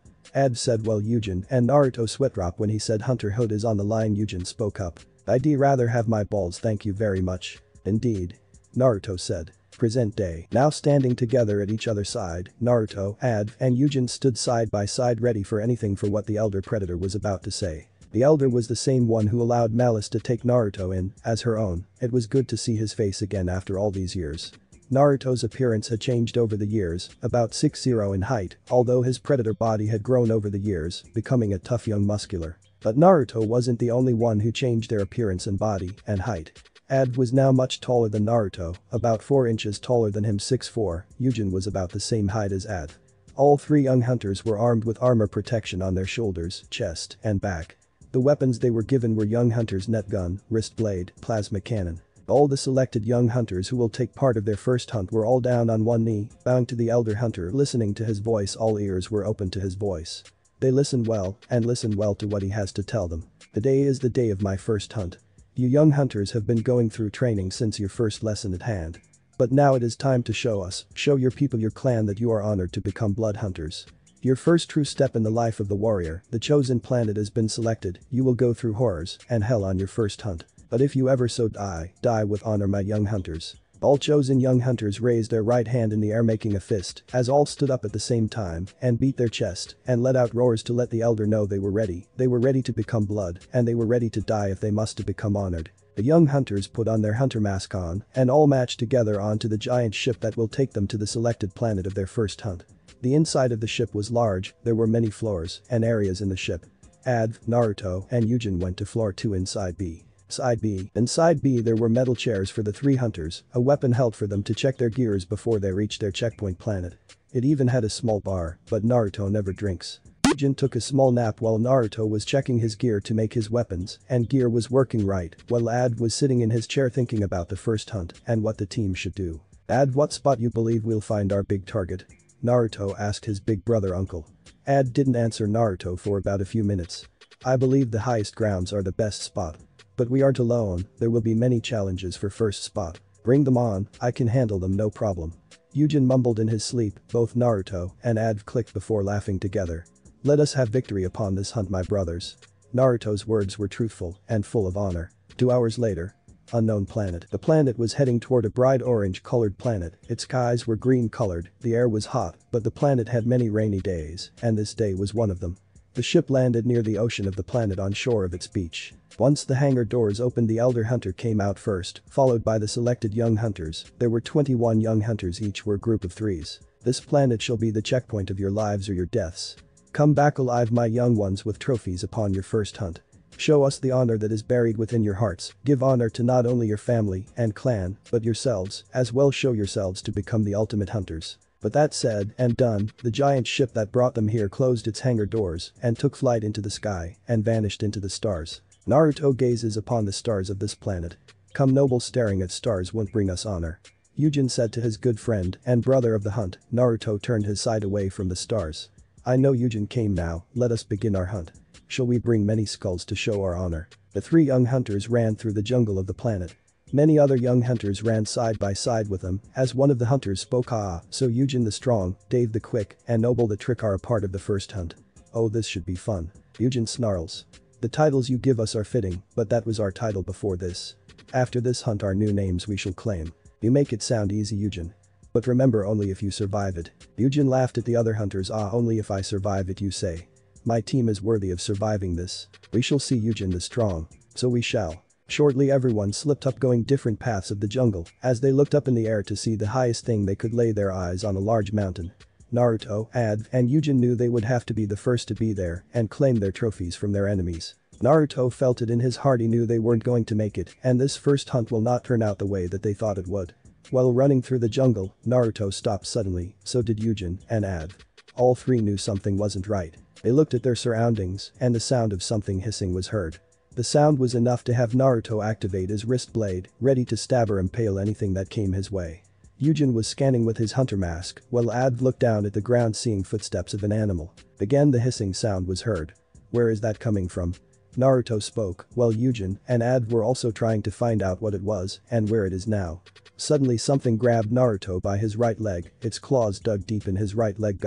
[SPEAKER 1] Said while Yujin and Naruto sweat drop when he said hunterhood is on the line. Yujin spoke up. I'd rather have my balls, thank you very much. Indeed. Naruto said. Present day. Now standing together at each other's side, Naruto, and Yujin stood side by side ready for anything for what the elder predator was about to say. The elder was the same one who allowed Malice to take Naruto in as her own. It was good to see his face again after all these years. Naruto's appearance had changed over the years, about 6'0" in height, although his predator body had grown over the years, becoming a tough young muscular. But Naruto wasn't the only one who changed their appearance and body and height. Was now much taller than Naruto, about 4 inches taller than him, 6'4", Yujin was about the same height as All 3 young hunters were armed with armor protection on their shoulders, chest, and back. The weapons they were given were young hunter's net gun, wrist blade, plasma cannon. All the selected young hunters who will take part of their first hunt were all down on one knee, bowing to the elder hunter, listening to his voice. All ears were open to his voice. They listen well to what he has to tell them. Today is the day of my first hunt. You young hunters have been going through training since your first lesson at hand. But now it is time to show your people, your clan, that you are honored to become blood hunters. Your first true step in the life of the warrior, the chosen planet has been selected. You will go through horrors and hell on your first hunt. But if you ever so die with honor, my young hunters. All chosen young hunters raised their right hand in the air, making a fist, as all stood up at the same time and beat their chest and let out roars to let the elder know they were ready. They were ready to become blood, and they were ready to die if they must to become honored. The young hunters put on their hunter mask on and all marched together onto the giant ship that will take them to the selected planet of their first hunt. The inside of the ship was large, there were many floors and areas in the ship. Naruto, and Yujin went to floor 2 inside B. Inside B there were metal chairs for the 3 hunters, a weapon held for them to check their gears before they reached their checkpoint planet. It even had a small bar, but Naruto never drinks. Yujin took a small nap while Naruto was checking his gear to make his weapons, and gear was working right, while was sitting in his chair thinking about the first hunt and what the team should do. What spot you believe we'll find our big target? Naruto asked his big brother uncle. Didn't answer Naruto for about a few minutes. I believe the highest grounds are the best spot. But we aren't alone, there will be many challenges for first spot. Bring them on, I can handle them, no problem. Yujin mumbled in his sleep. Both Naruto and clicked before laughing together. Let us have victory upon this hunt, my brothers. Naruto's words were truthful and full of honor. 2 hours later. Unknown planet. The planet was heading toward a bright orange-colored planet. Its skies were green-colored, the air was hot, but the planet had many rainy days, and this day was one of them. The ship landed near the ocean of the planet on shore of its beach. Once the hangar doors opened, the elder hunter came out first, followed by the selected young hunters. There were 21 young hunters, each were a group of 3s. This planet shall be the checkpoint of your lives or your deaths. Come back alive, my young ones, with trophies upon your first hunt. Show us the honor that is buried within your hearts. Give honor to not only your family and clan, but yourselves, as well. Show yourselves to become the ultimate hunters. But that said and done, the giant ship that brought them here closed its hangar doors and took flight into the sky and vanished into the stars. Naruto gazes upon the stars of this planet. Come noble, staring at stars won't bring us honor. Yujin said to his good friend and brother of the hunt. Naruto turned his side away from the stars. I know Yujin came now, let us begin our hunt. Shall we bring many skulls to show our honor? The three young hunters ran through the jungle of the planet. Many other young hunters ran side by side with them, as one of the hunters spoke. So Yujin the strong, Dave the quick, and Noble the trick are a part of the first hunt. Oh, this should be fun. Yujin snarls. The titles you give us are fitting, but that was our title before this. After this hunt our new names we shall claim. You make it sound easy, Yujin. But remember, only if you survive it. Yujin laughed at the other hunters. Only if I survive it, you say. My team is worthy of surviving this. We shall see, Yujin the strong. So we shall. Shortly everyone slipped up, going different paths of the jungle as they looked up in the air to see the highest thing they could lay their eyes on, a large mountain. Naruto, Adv, and Yujin knew they would have to be the first to be there and claim their trophies from their enemies. Naruto felt it in his heart. He knew they weren't going to make it, and this first hunt will not turn out the way that they thought it would. While running through the jungle, Naruto stopped suddenly, so did Yujin and Adv. All three knew something wasn't right. They looked at their surroundings and the sound of something hissing was heard. The sound was enough to have Naruto activate his wrist blade, ready to stab or impale anything that came his way. Yujin was scanning with his hunter mask, while Adv looked down at the ground, seeing footsteps of an animal. Again the hissing sound was heard. Where is that coming from? Naruto spoke, while Yujin and Adv were also trying to find out what it was and where it is now. Suddenly something grabbed Naruto by his right leg, its claws dug deep in his right leg.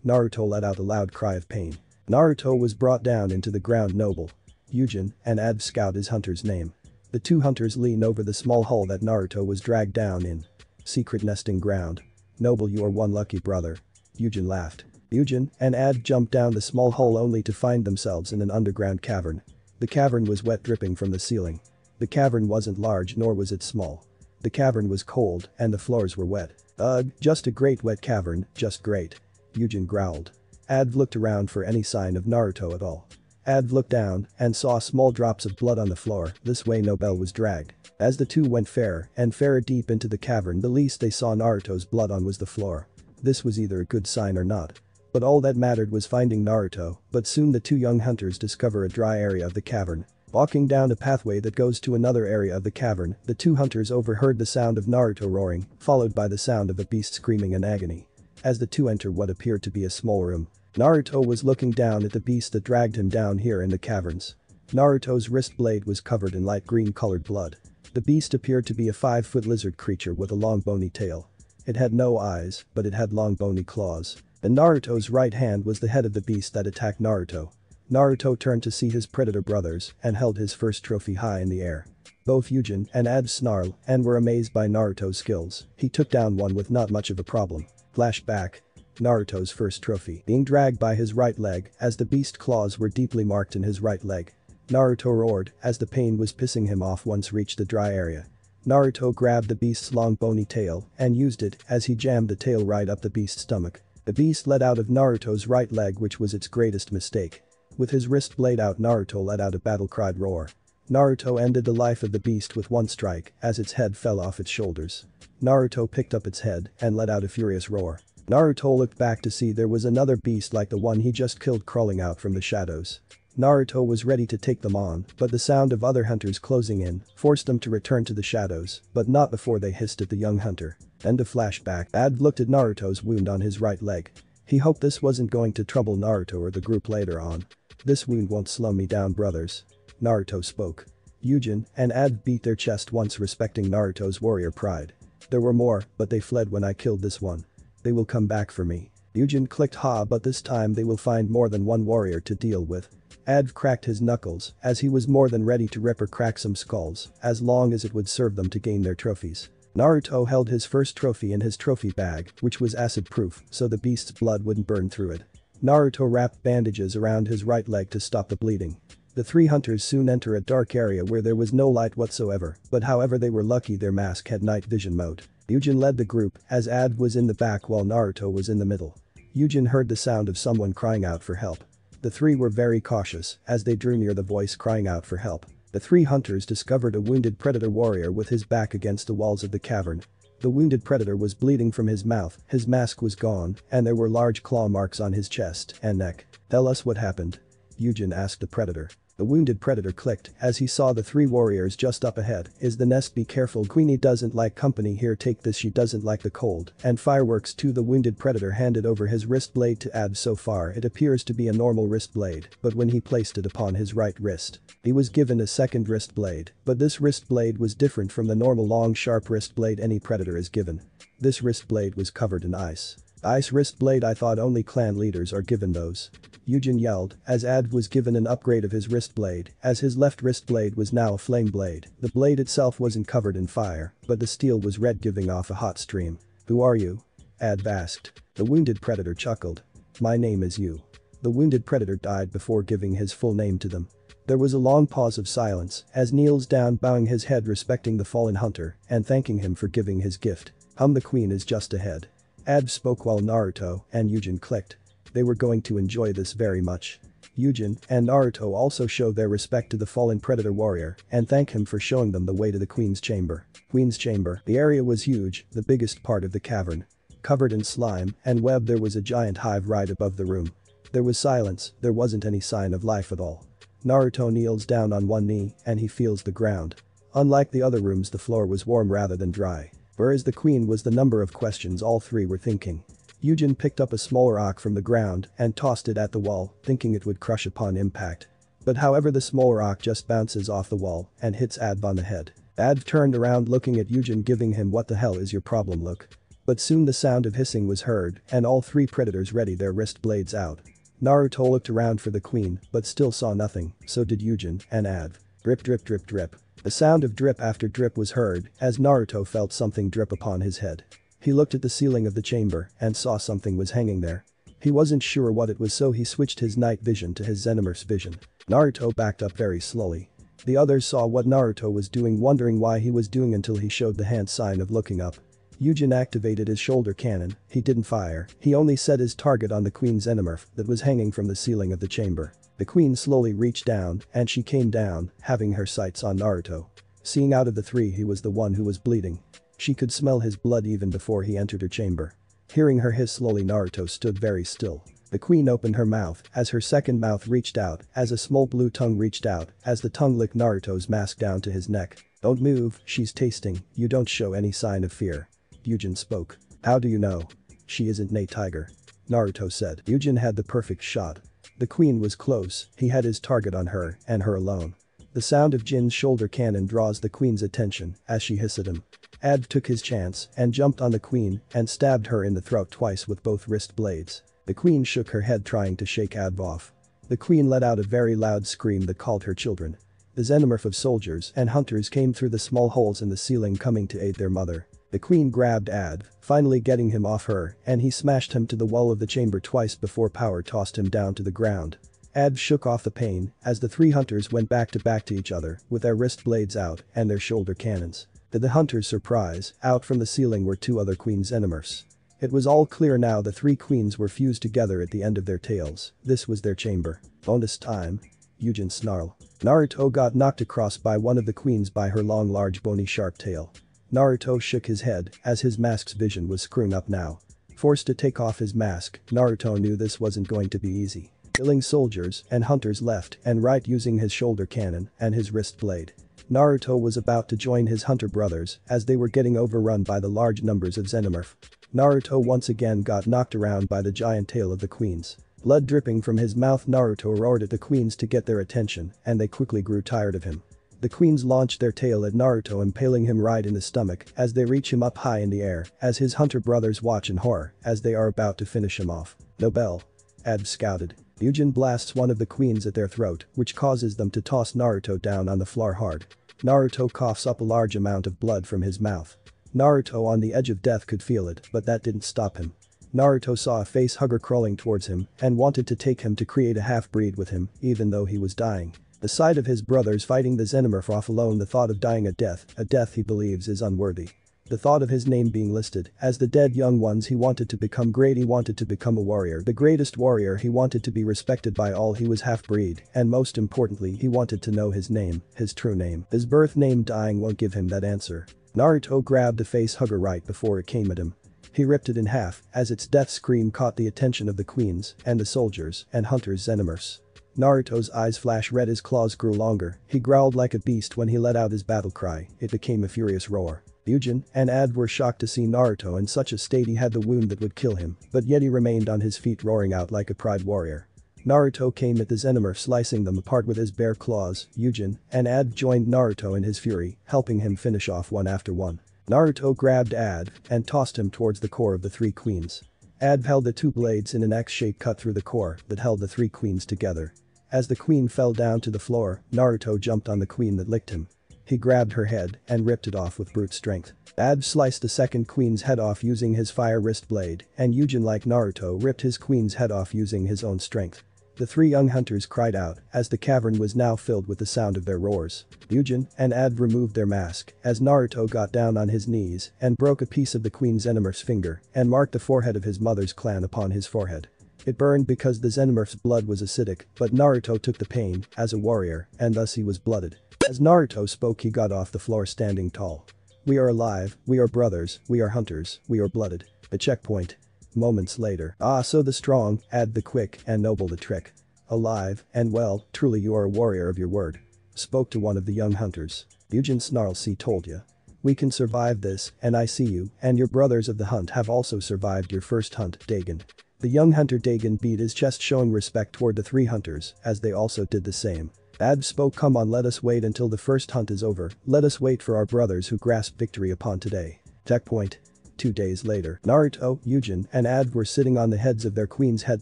[SPEAKER 1] Naruto let out a loud cry of pain. Naruto was brought down into the ground. Noble, Yujin, and Adv scout his hunter's name. The two hunters lean over the small hole that Naruto was dragged down in. Secret nesting ground. Noble, you are one lucky brother. Yujin laughed. Yujin and Adv jumped down the small hole only to find themselves in an underground cavern. The cavern was wet, dripping from the ceiling. The cavern wasn't large, nor was it small. The cavern was cold and the floors were wet. Ugh, just a great wet cavern, just great. Yujin growled. Adv looked around for any sign of Naruto at all. Adv looked down and saw small drops of blood on the floor. This way Nobel was dragged. As the two went fairer and fairer deep into the cavern, the least they saw Naruto's blood on was the floor. This was either a good sign or not. But all that mattered was finding Naruto, but soon the two young hunters discover a dry area of the cavern. Walking down a pathway that goes to another area of the cavern, the two hunters overheard the sound of Naruto roaring, followed by the sound of a beast screaming in agony. As the two entered what appeared to be a small room, Naruto was looking down at the beast that dragged him down here in the caverns. Naruto's wrist blade was covered in light green colored blood. The beast appeared to be a 5-foot lizard creature with a long bony tail. It had no eyes, but it had long bony claws. In Naruto's right hand was the head of the beast that attacked Naruto. Naruto turned to see his predator brothers and held his first trophy high in the air. Both Yujin and Adv snarled and were amazed by Naruto's skills. He took down one with not much of a problem. Flashback. Naruto's first trophy being dragged by his right leg as the beast claws were deeply marked in his right leg. Naruto roared as the pain was pissing him off once reached the dry area. Naruto grabbed the beast's long bony tail and used it as he jammed the tail right up the beast's stomach. The beast let out of Naruto's right leg, which was its greatest mistake. With his wrist blade out, Naruto let out a battle-cried roar. Naruto ended the life of the beast with one strike as its head fell off its shoulders. Naruto picked up its head and let out a furious roar. Naruto looked back to see there was another beast like the one he just killed crawling out from the shadows. Naruto was ready to take them on, but the sound of other hunters closing in forced them to return to the shadows, but not before they hissed at the young hunter. End of flashback. Adv looked at Naruto's wound on his right leg. He hoped this wasn't going to trouble Naruto or the group later on. This wound won't slow me down, brothers. Naruto spoke. Yujin and Adv beat their chest once, respecting Naruto's warrior pride. There were more, but they fled when I killed this one. They will come back for me. Yujin clicked, but this time they will find more than one warrior to deal with. Adv cracked his knuckles as he was more than ready to rip or crack some skulls as long as it would serve them to gain their trophies. Naruto held his first trophy in his trophy bag, which was acid-proof, so the beast's blood wouldn't burn through it. Naruto wrapped bandages around his right leg to stop the bleeding. The three hunters soon enter a dark area where there was no light whatsoever, but however they were lucky their mask had night vision mode. Yujin led the group as Ad was in the back while Naruto was in the middle. Yujin heard the sound of someone crying out for help. The three were very cautious as they drew near the voice crying out for help. The three hunters discovered a wounded predator warrior with his back against the walls of the cavern. The wounded predator was bleeding from his mouth, his mask was gone, and there were large claw marks on his chest and neck. "Tell us what happened," Yujin asked the predator. The wounded predator clicked as he saw the three warriors just up ahead. "Is the nest? Be careful, Queenie doesn't like company here, take this, she doesn't like the cold and fireworks too." The wounded predator handed over his wrist blade to Ad. So far it appears to be a normal wrist blade, but when he placed it upon his right wrist, he was given a second wrist blade, but this wrist blade was different from the normal long sharp wrist blade any predator is given. This wrist blade was covered in ice. "Ice wrist blade? I thought only clan leaders are given those," Yujin yelled as Ad was given an upgrade of his wrist blade as his left wrist blade was now a flame blade. The blade itself wasn't covered in fire, but the steel was red giving off a hot stream. "Who are you?" Ad asked. The wounded predator chuckled. "My name is Yu." The wounded predator died before giving his full name to them. There was a long pause of silence as kneels down bowing his head respecting the fallen hunter and thanking him for giving his gift. "The queen is just ahead." Ad spoke while Naruto and Yujin clicked. They were going to enjoy this very much. Yujin and Naruto also show their respect to the fallen predator warrior and thank him for showing them the way to the Queen's chamber. Queen's chamber. The area was huge, the biggest part of the cavern. Covered in slime and web, there was a giant hive right above the room. There was silence, there wasn't any sign of life at all. Naruto kneels down on one knee and he feels the ground. Unlike the other rooms, the floor was warm rather than dry. Where is the queen was the number of questions all three were thinking. Yujin picked up a small rock from the ground and tossed it at the wall, thinking it would crush upon impact. But however the small rock just bounces off the wall and hits Adv on the head. Adv turned around looking at Yujin giving him "What the hell is your problem" look. But soon the sound of hissing was heard and all three predators readied their wrist blades out. Naruto looked around for the queen but still saw nothing, so did Yujin and Adv. Drip drip drip drip. The sound of drip after drip was heard as Naruto felt something drip upon his head. He looked at the ceiling of the chamber and saw something was hanging there. He wasn't sure what it was, so he switched his night vision to his Xenomorph's vision. Naruto backed up very slowly. The others saw what Naruto was doing, wondering why he was doing until he showed the hand sign of looking up. Yujin activated his shoulder cannon. He didn't fire, he only set his target on the queen's Xenomorph that was hanging from the ceiling of the chamber. The queen slowly reached down and she came down, having her sights on Naruto. Seeing out of the three he was the one who was bleeding. She could smell his blood even before he entered her chamber. Hearing her hiss slowly, Naruto stood very still. The queen opened her mouth as her second mouth reached out as a small blue tongue reached out as the tongue licked Naruto's mask down to his neck. "Don't move, she's tasting, you don't show any sign of fear." Yujin spoke. "How do you know?" "She isn't a tiger," Naruto said. Yujin had the perfect shot. The queen was close, he had his target on her and her alone. The sound of Jin's shoulder cannon draws the queen's attention as she hissed at him. Adv took his chance and jumped on the queen and stabbed her in the throat twice with both wrist blades. The queen shook her head trying to shake Adv off. The queen let out a very loud scream that called her children. The Xenomorph of soldiers and hunters came through the small holes in the ceiling coming to aid their mother. The queen grabbed Adv, finally getting him off her, and he smashed him to the wall of the chamber twice before power tossed him down to the ground. Adv shook off the pain as the three hunters went back to each other with their wrist blades out and their shoulder cannons. To the hunters' surprise, out from the ceiling were two other queen's Xenomorphs. It was all clear now, the three queens were fused together at the end of their tails. This was their chamber. Bonus time. Yujin snarl. Naruto got knocked across by one of the queens by her long large bony sharp tail. Naruto shook his head as his mask's vision was screwing up now. Forced to take off his mask, Naruto knew this wasn't going to be easy. Killing soldiers and hunters left and right using his shoulder cannon and his wrist blade. Naruto was about to join his hunter brothers as they were getting overrun by the large numbers of Xenomorph. Naruto once again got knocked around by the giant tail of the queens. Blood dripping from his mouth, Naruto roared at the queens to get their attention and they quickly grew tired of him. The queens launched their tail at Naruto, impaling him right in the stomach as they reach him up high in the air as his hunter brothers watch in horror as they are about to finish him off. "Nobel," Adv scouted. Yujin blasts one of the queens at their throat, which causes them to toss Naruto down on the floor hard. Naruto coughs up a large amount of blood from his mouth. Naruto on the edge of death could feel it, but that didn't stop him. Naruto saw a face hugger crawling towards him and wanted to take him to create a half-breed with him, even though he was dying. The sight of his brothers fighting the xenomorph off alone, the thought of dying a death he believes is unworthy. The thought of his name being listed as the dead young ones. He wanted to become great, he wanted to become a warrior, the greatest warrior. He wanted to be respected by all. He was half-breed, and most importantly he wanted to know his name, his true name. His birth name. Dying won't give him that answer. Naruto grabbed a face hugger right before it came at him. He ripped it in half as its death scream caught the attention of the queens and the soldiers and hunters xenomorphs. Naruto's eyes flashed red, his claws grew longer, he growled like a beast when he let out his battle cry. It became a furious roar. Yujin and Ad were shocked to see Naruto in such a state. He had the wound that would kill him, but yet he remained on his feet roaring out like a pride warrior. Naruto came at the xenomorph, slicing them apart with his bare claws. Yujin and Ad joined Naruto in his fury, helping him finish off one after one. Naruto grabbed Ad and tossed him towards the core of the three queens. Ad held the two blades in an X-shape cut through the core that held the three queens together. As the queen fell down to the floor, Naruto jumped on the queen that licked him. He grabbed her head and ripped it off with brute strength. Ad sliced the second queen's head off using his fire wrist blade, and Yujin, like Naruto, ripped his queen's head off using his own strength. The three young hunters cried out as the cavern was now filled with the sound of their roars. Yujin and Ad removed their mask as Naruto got down on his knees and broke a piece of the queen xenomorph's finger and marked the forehead of his mother's clan upon his forehead. It burned because the xenomorph's blood was acidic, but Naruto took the pain as a warrior and thus he was blooded. As Naruto spoke, he got off the floor standing tall. "We are alive, we are brothers, we are hunters, we are blooded." A checkpoint. Moments later. "Ah, so the strong, Ad the quick, and noble the trick. Alive, and well, truly you are a warrior of your word," spoke to one of the young hunters. Yujin snarled, "See, told ya. We can survive this, and I see you and your brothers of the hunt have also survived your first hunt, Dagon." The young hunter Dagon beat his chest, showing respect toward the three hunters as they also did the same. Ad spoke, "Come on, let us wait until the first hunt is over. Let us wait for our brothers who grasped victory upon today." Checkpoint. 2 days later, Naruto, Yujin, and Ad were sitting on the heads of their queen's head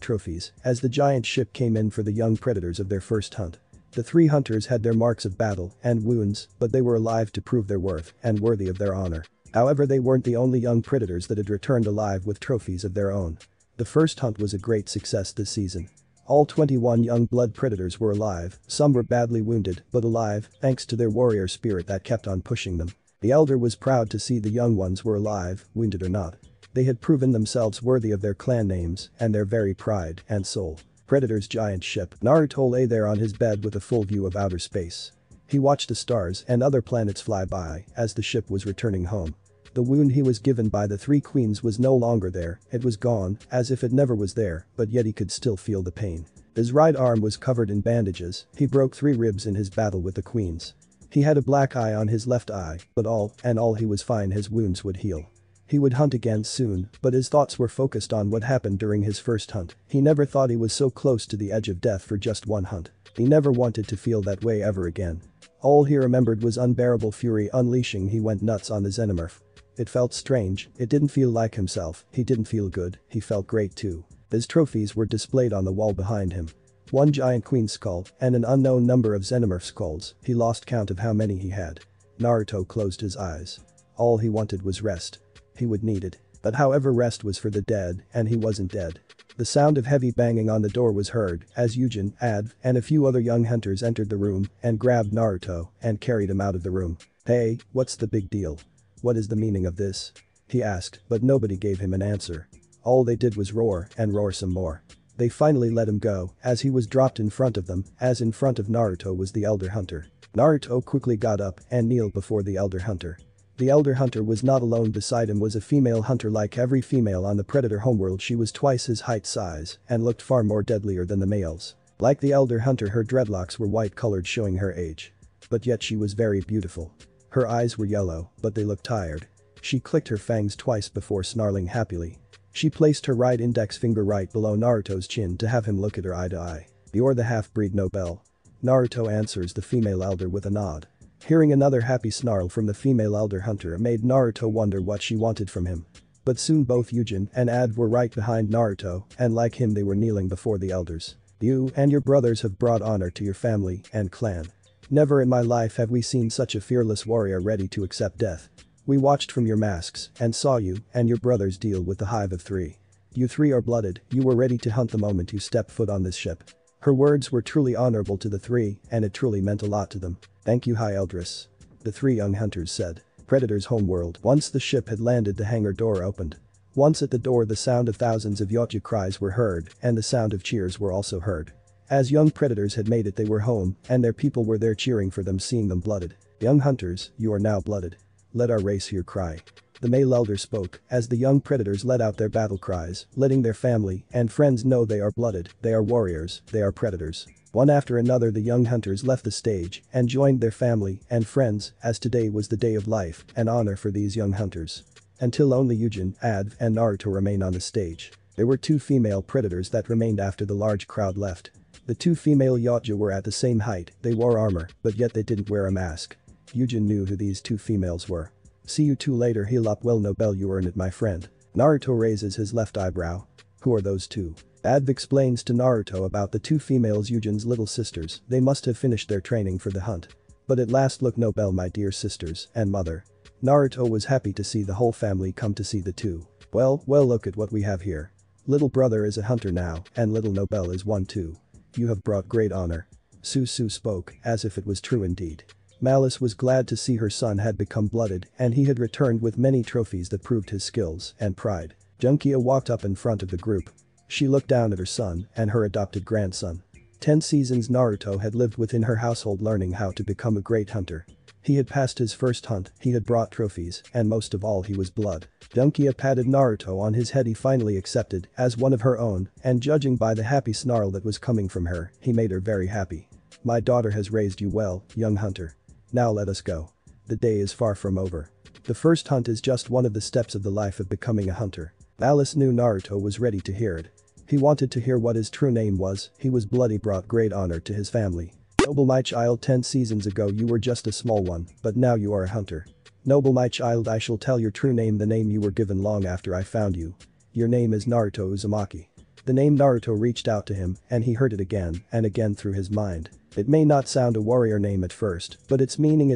[SPEAKER 1] trophies as the giant ship came in for the young predators of their first hunt. The three hunters had their marks of battle and wounds, but they were alive to prove their worth and worthy of their honor. However, they weren't the only young predators that had returned alive with trophies of their own. The first hunt was a great success this season. All 21 young blood predators were alive, some were badly wounded, but alive, thanks to their warrior spirit that kept on pushing them. The elder was proud to see the young ones were alive, wounded or not. They had proven themselves worthy of their clan names and their very pride and soul. Predator's giant ship. Naruto lay there on his bed with a full view of outer space. He watched the stars and other planets fly by as the ship was returning home. The wound he was given by the three queens was no longer there, it was gone, as if it never was there, but yet he could still feel the pain. His right arm was covered in bandages, he broke 3 ribs in his battle with the queens. He had a black eye on his left eye, but all he was fine, his wounds would heal. He would hunt again soon, but his thoughts were focused on what happened during his first hunt. He never thought he was so close to the edge of death for just one hunt. He never wanted to feel that way ever again. All he remembered was unbearable fury unleashing. He went nuts on the xenomorph. It felt strange, it didn't feel like himself, he didn't feel good, he felt great too. His trophies were displayed on the wall behind him. 1 giant queen skull and an unknown number of xenomorph skulls, he lost count of how many he had. Naruto closed his eyes. All he wanted was rest. He would need it. But however, rest was for the dead, and he wasn't dead. The sound of heavy banging on the door was heard as Yujin, Ad, and a few other young hunters entered the room and grabbed Naruto and carried him out of the room. "Hey, what's the big deal? What is the meaning of this?" he asked, but nobody gave him an answer. All they did was roar and roar some more. They finally let him go as he was dropped in front of them, as in front of Naruto was the elder hunter. Naruto quickly got up and kneeled before the elder hunter. The elder hunter was not alone, beside him was a female hunter. Like every female on the predator homeworld, she was twice his height size and looked far more deadlier than the males. Like the elder hunter, her dreadlocks were white colored, showing her age. But yet she was very beautiful. Her eyes were yellow, but they looked tired. She clicked her fangs twice before snarling happily. She placed her right index finger right below Naruto's chin to have him look at her eye to eye. "You're the half-breed Nobel." Naruto answers the female elder with a nod. Hearing another happy snarl from the female elder hunter made Naruto wonder what she wanted from him. But soon both Yujin and Ad were right behind Naruto, and like him they were kneeling before the elders. "You and your brothers have brought honor to your family and clan. Never in my life have we seen such a fearless warrior ready to accept death. We watched from your masks and saw you and your brothers deal with the hive of 3. You 3 are blooded, you were ready to hunt the moment you stepped foot on this ship. Her words were truly honorable to the three, and it truly meant a lot to them. "Thank you, High Eldress," the three young hunters said. Predator's homeworld. Once the ship had landed, the hangar door opened. Once at the door, the sound of thousands of Yotju cries were heard, and the sound of cheers were also heard. As young predators had made it, they were home, and their people were there cheering for them, seeing them blooded. "Young hunters, you are now blooded. Let our race hear cry." The male elder spoke as the young predators let out their battle cries, letting their family and friends know they are blooded, they are warriors, they are predators. One after another, the young hunters left the stage and joined their family and friends, as today was the day of life and honor for these young hunters. Until only Yujin, Adv, and Naruto remain on the stage. There were two female predators that remained after the large crowd left. The two female Yotju were at the same height, they wore armor, but yet they didn't wear a mask. Yujin knew who these two females were. "See you two later, heal up well, Nobel, you earned it, my friend." Naruto raises his left eyebrow. "Who are those two?" Adv explains to Naruto about the two females, Yujin's little sisters. They must have finished their training for the hunt. "But at last, look, Nobel, my dear sisters and mother." Naruto was happy to see the whole family come to see the two. Well, look at what we have here. Little brother is a hunter now, and little Nobel is one too. You have brought great honor. Susu spoke, as if it was true indeed. Malice was glad to see her son had become blooded, and he had returned with many trophies that proved his skills and pride. Junkia walked up in front of the group. She looked down at her son and her adopted grandson. 10 seasons Naruto had lived within her household, learning how to become a great hunter. He had passed his first hunt, he had brought trophies, and most of all, he was blood. Junkia patted Naruto on his head. He finally accepted as one of her own, and judging by the happy snarl that was coming from her, he made her very happy. "My daughter has raised you well, young hunter. Now let us go. The day is far from over. The first hunt is just one of the steps of the life of becoming a hunter." Alice knew Naruto was ready to hear it. He wanted to hear what his true name was. He was bloody, brought great honor to his family. "Noble my child, 10 seasons ago you were just a small one, but now you are a hunter. Noble my child, I shall tell your true name, the name you were given long after I found you. Your name is Naruto Uzumaki." The name Naruto reached out to him, and he heard it again and again through his mind. It may not sound a warrior name at first, but its meaning,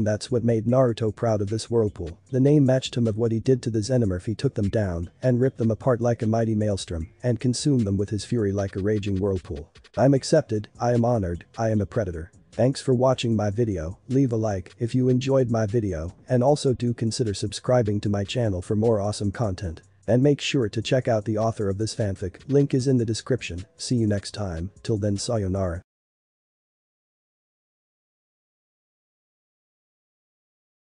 [SPEAKER 1] that's what made Naruto proud of this whirlpool. The name matched him of what he did to the Xenomorph. He took them down and ripped them apart like a mighty maelstrom and consumed them with his fury like a raging whirlpool. "I'm accepted, I am honored, I am a predator." Thanks for watching my video. Leave a like if you enjoyed my video, and also do consider subscribing to my channel for more awesome content. And make sure to check out the author of this fanfic, link is in the description. See you next time, till then, sayonara.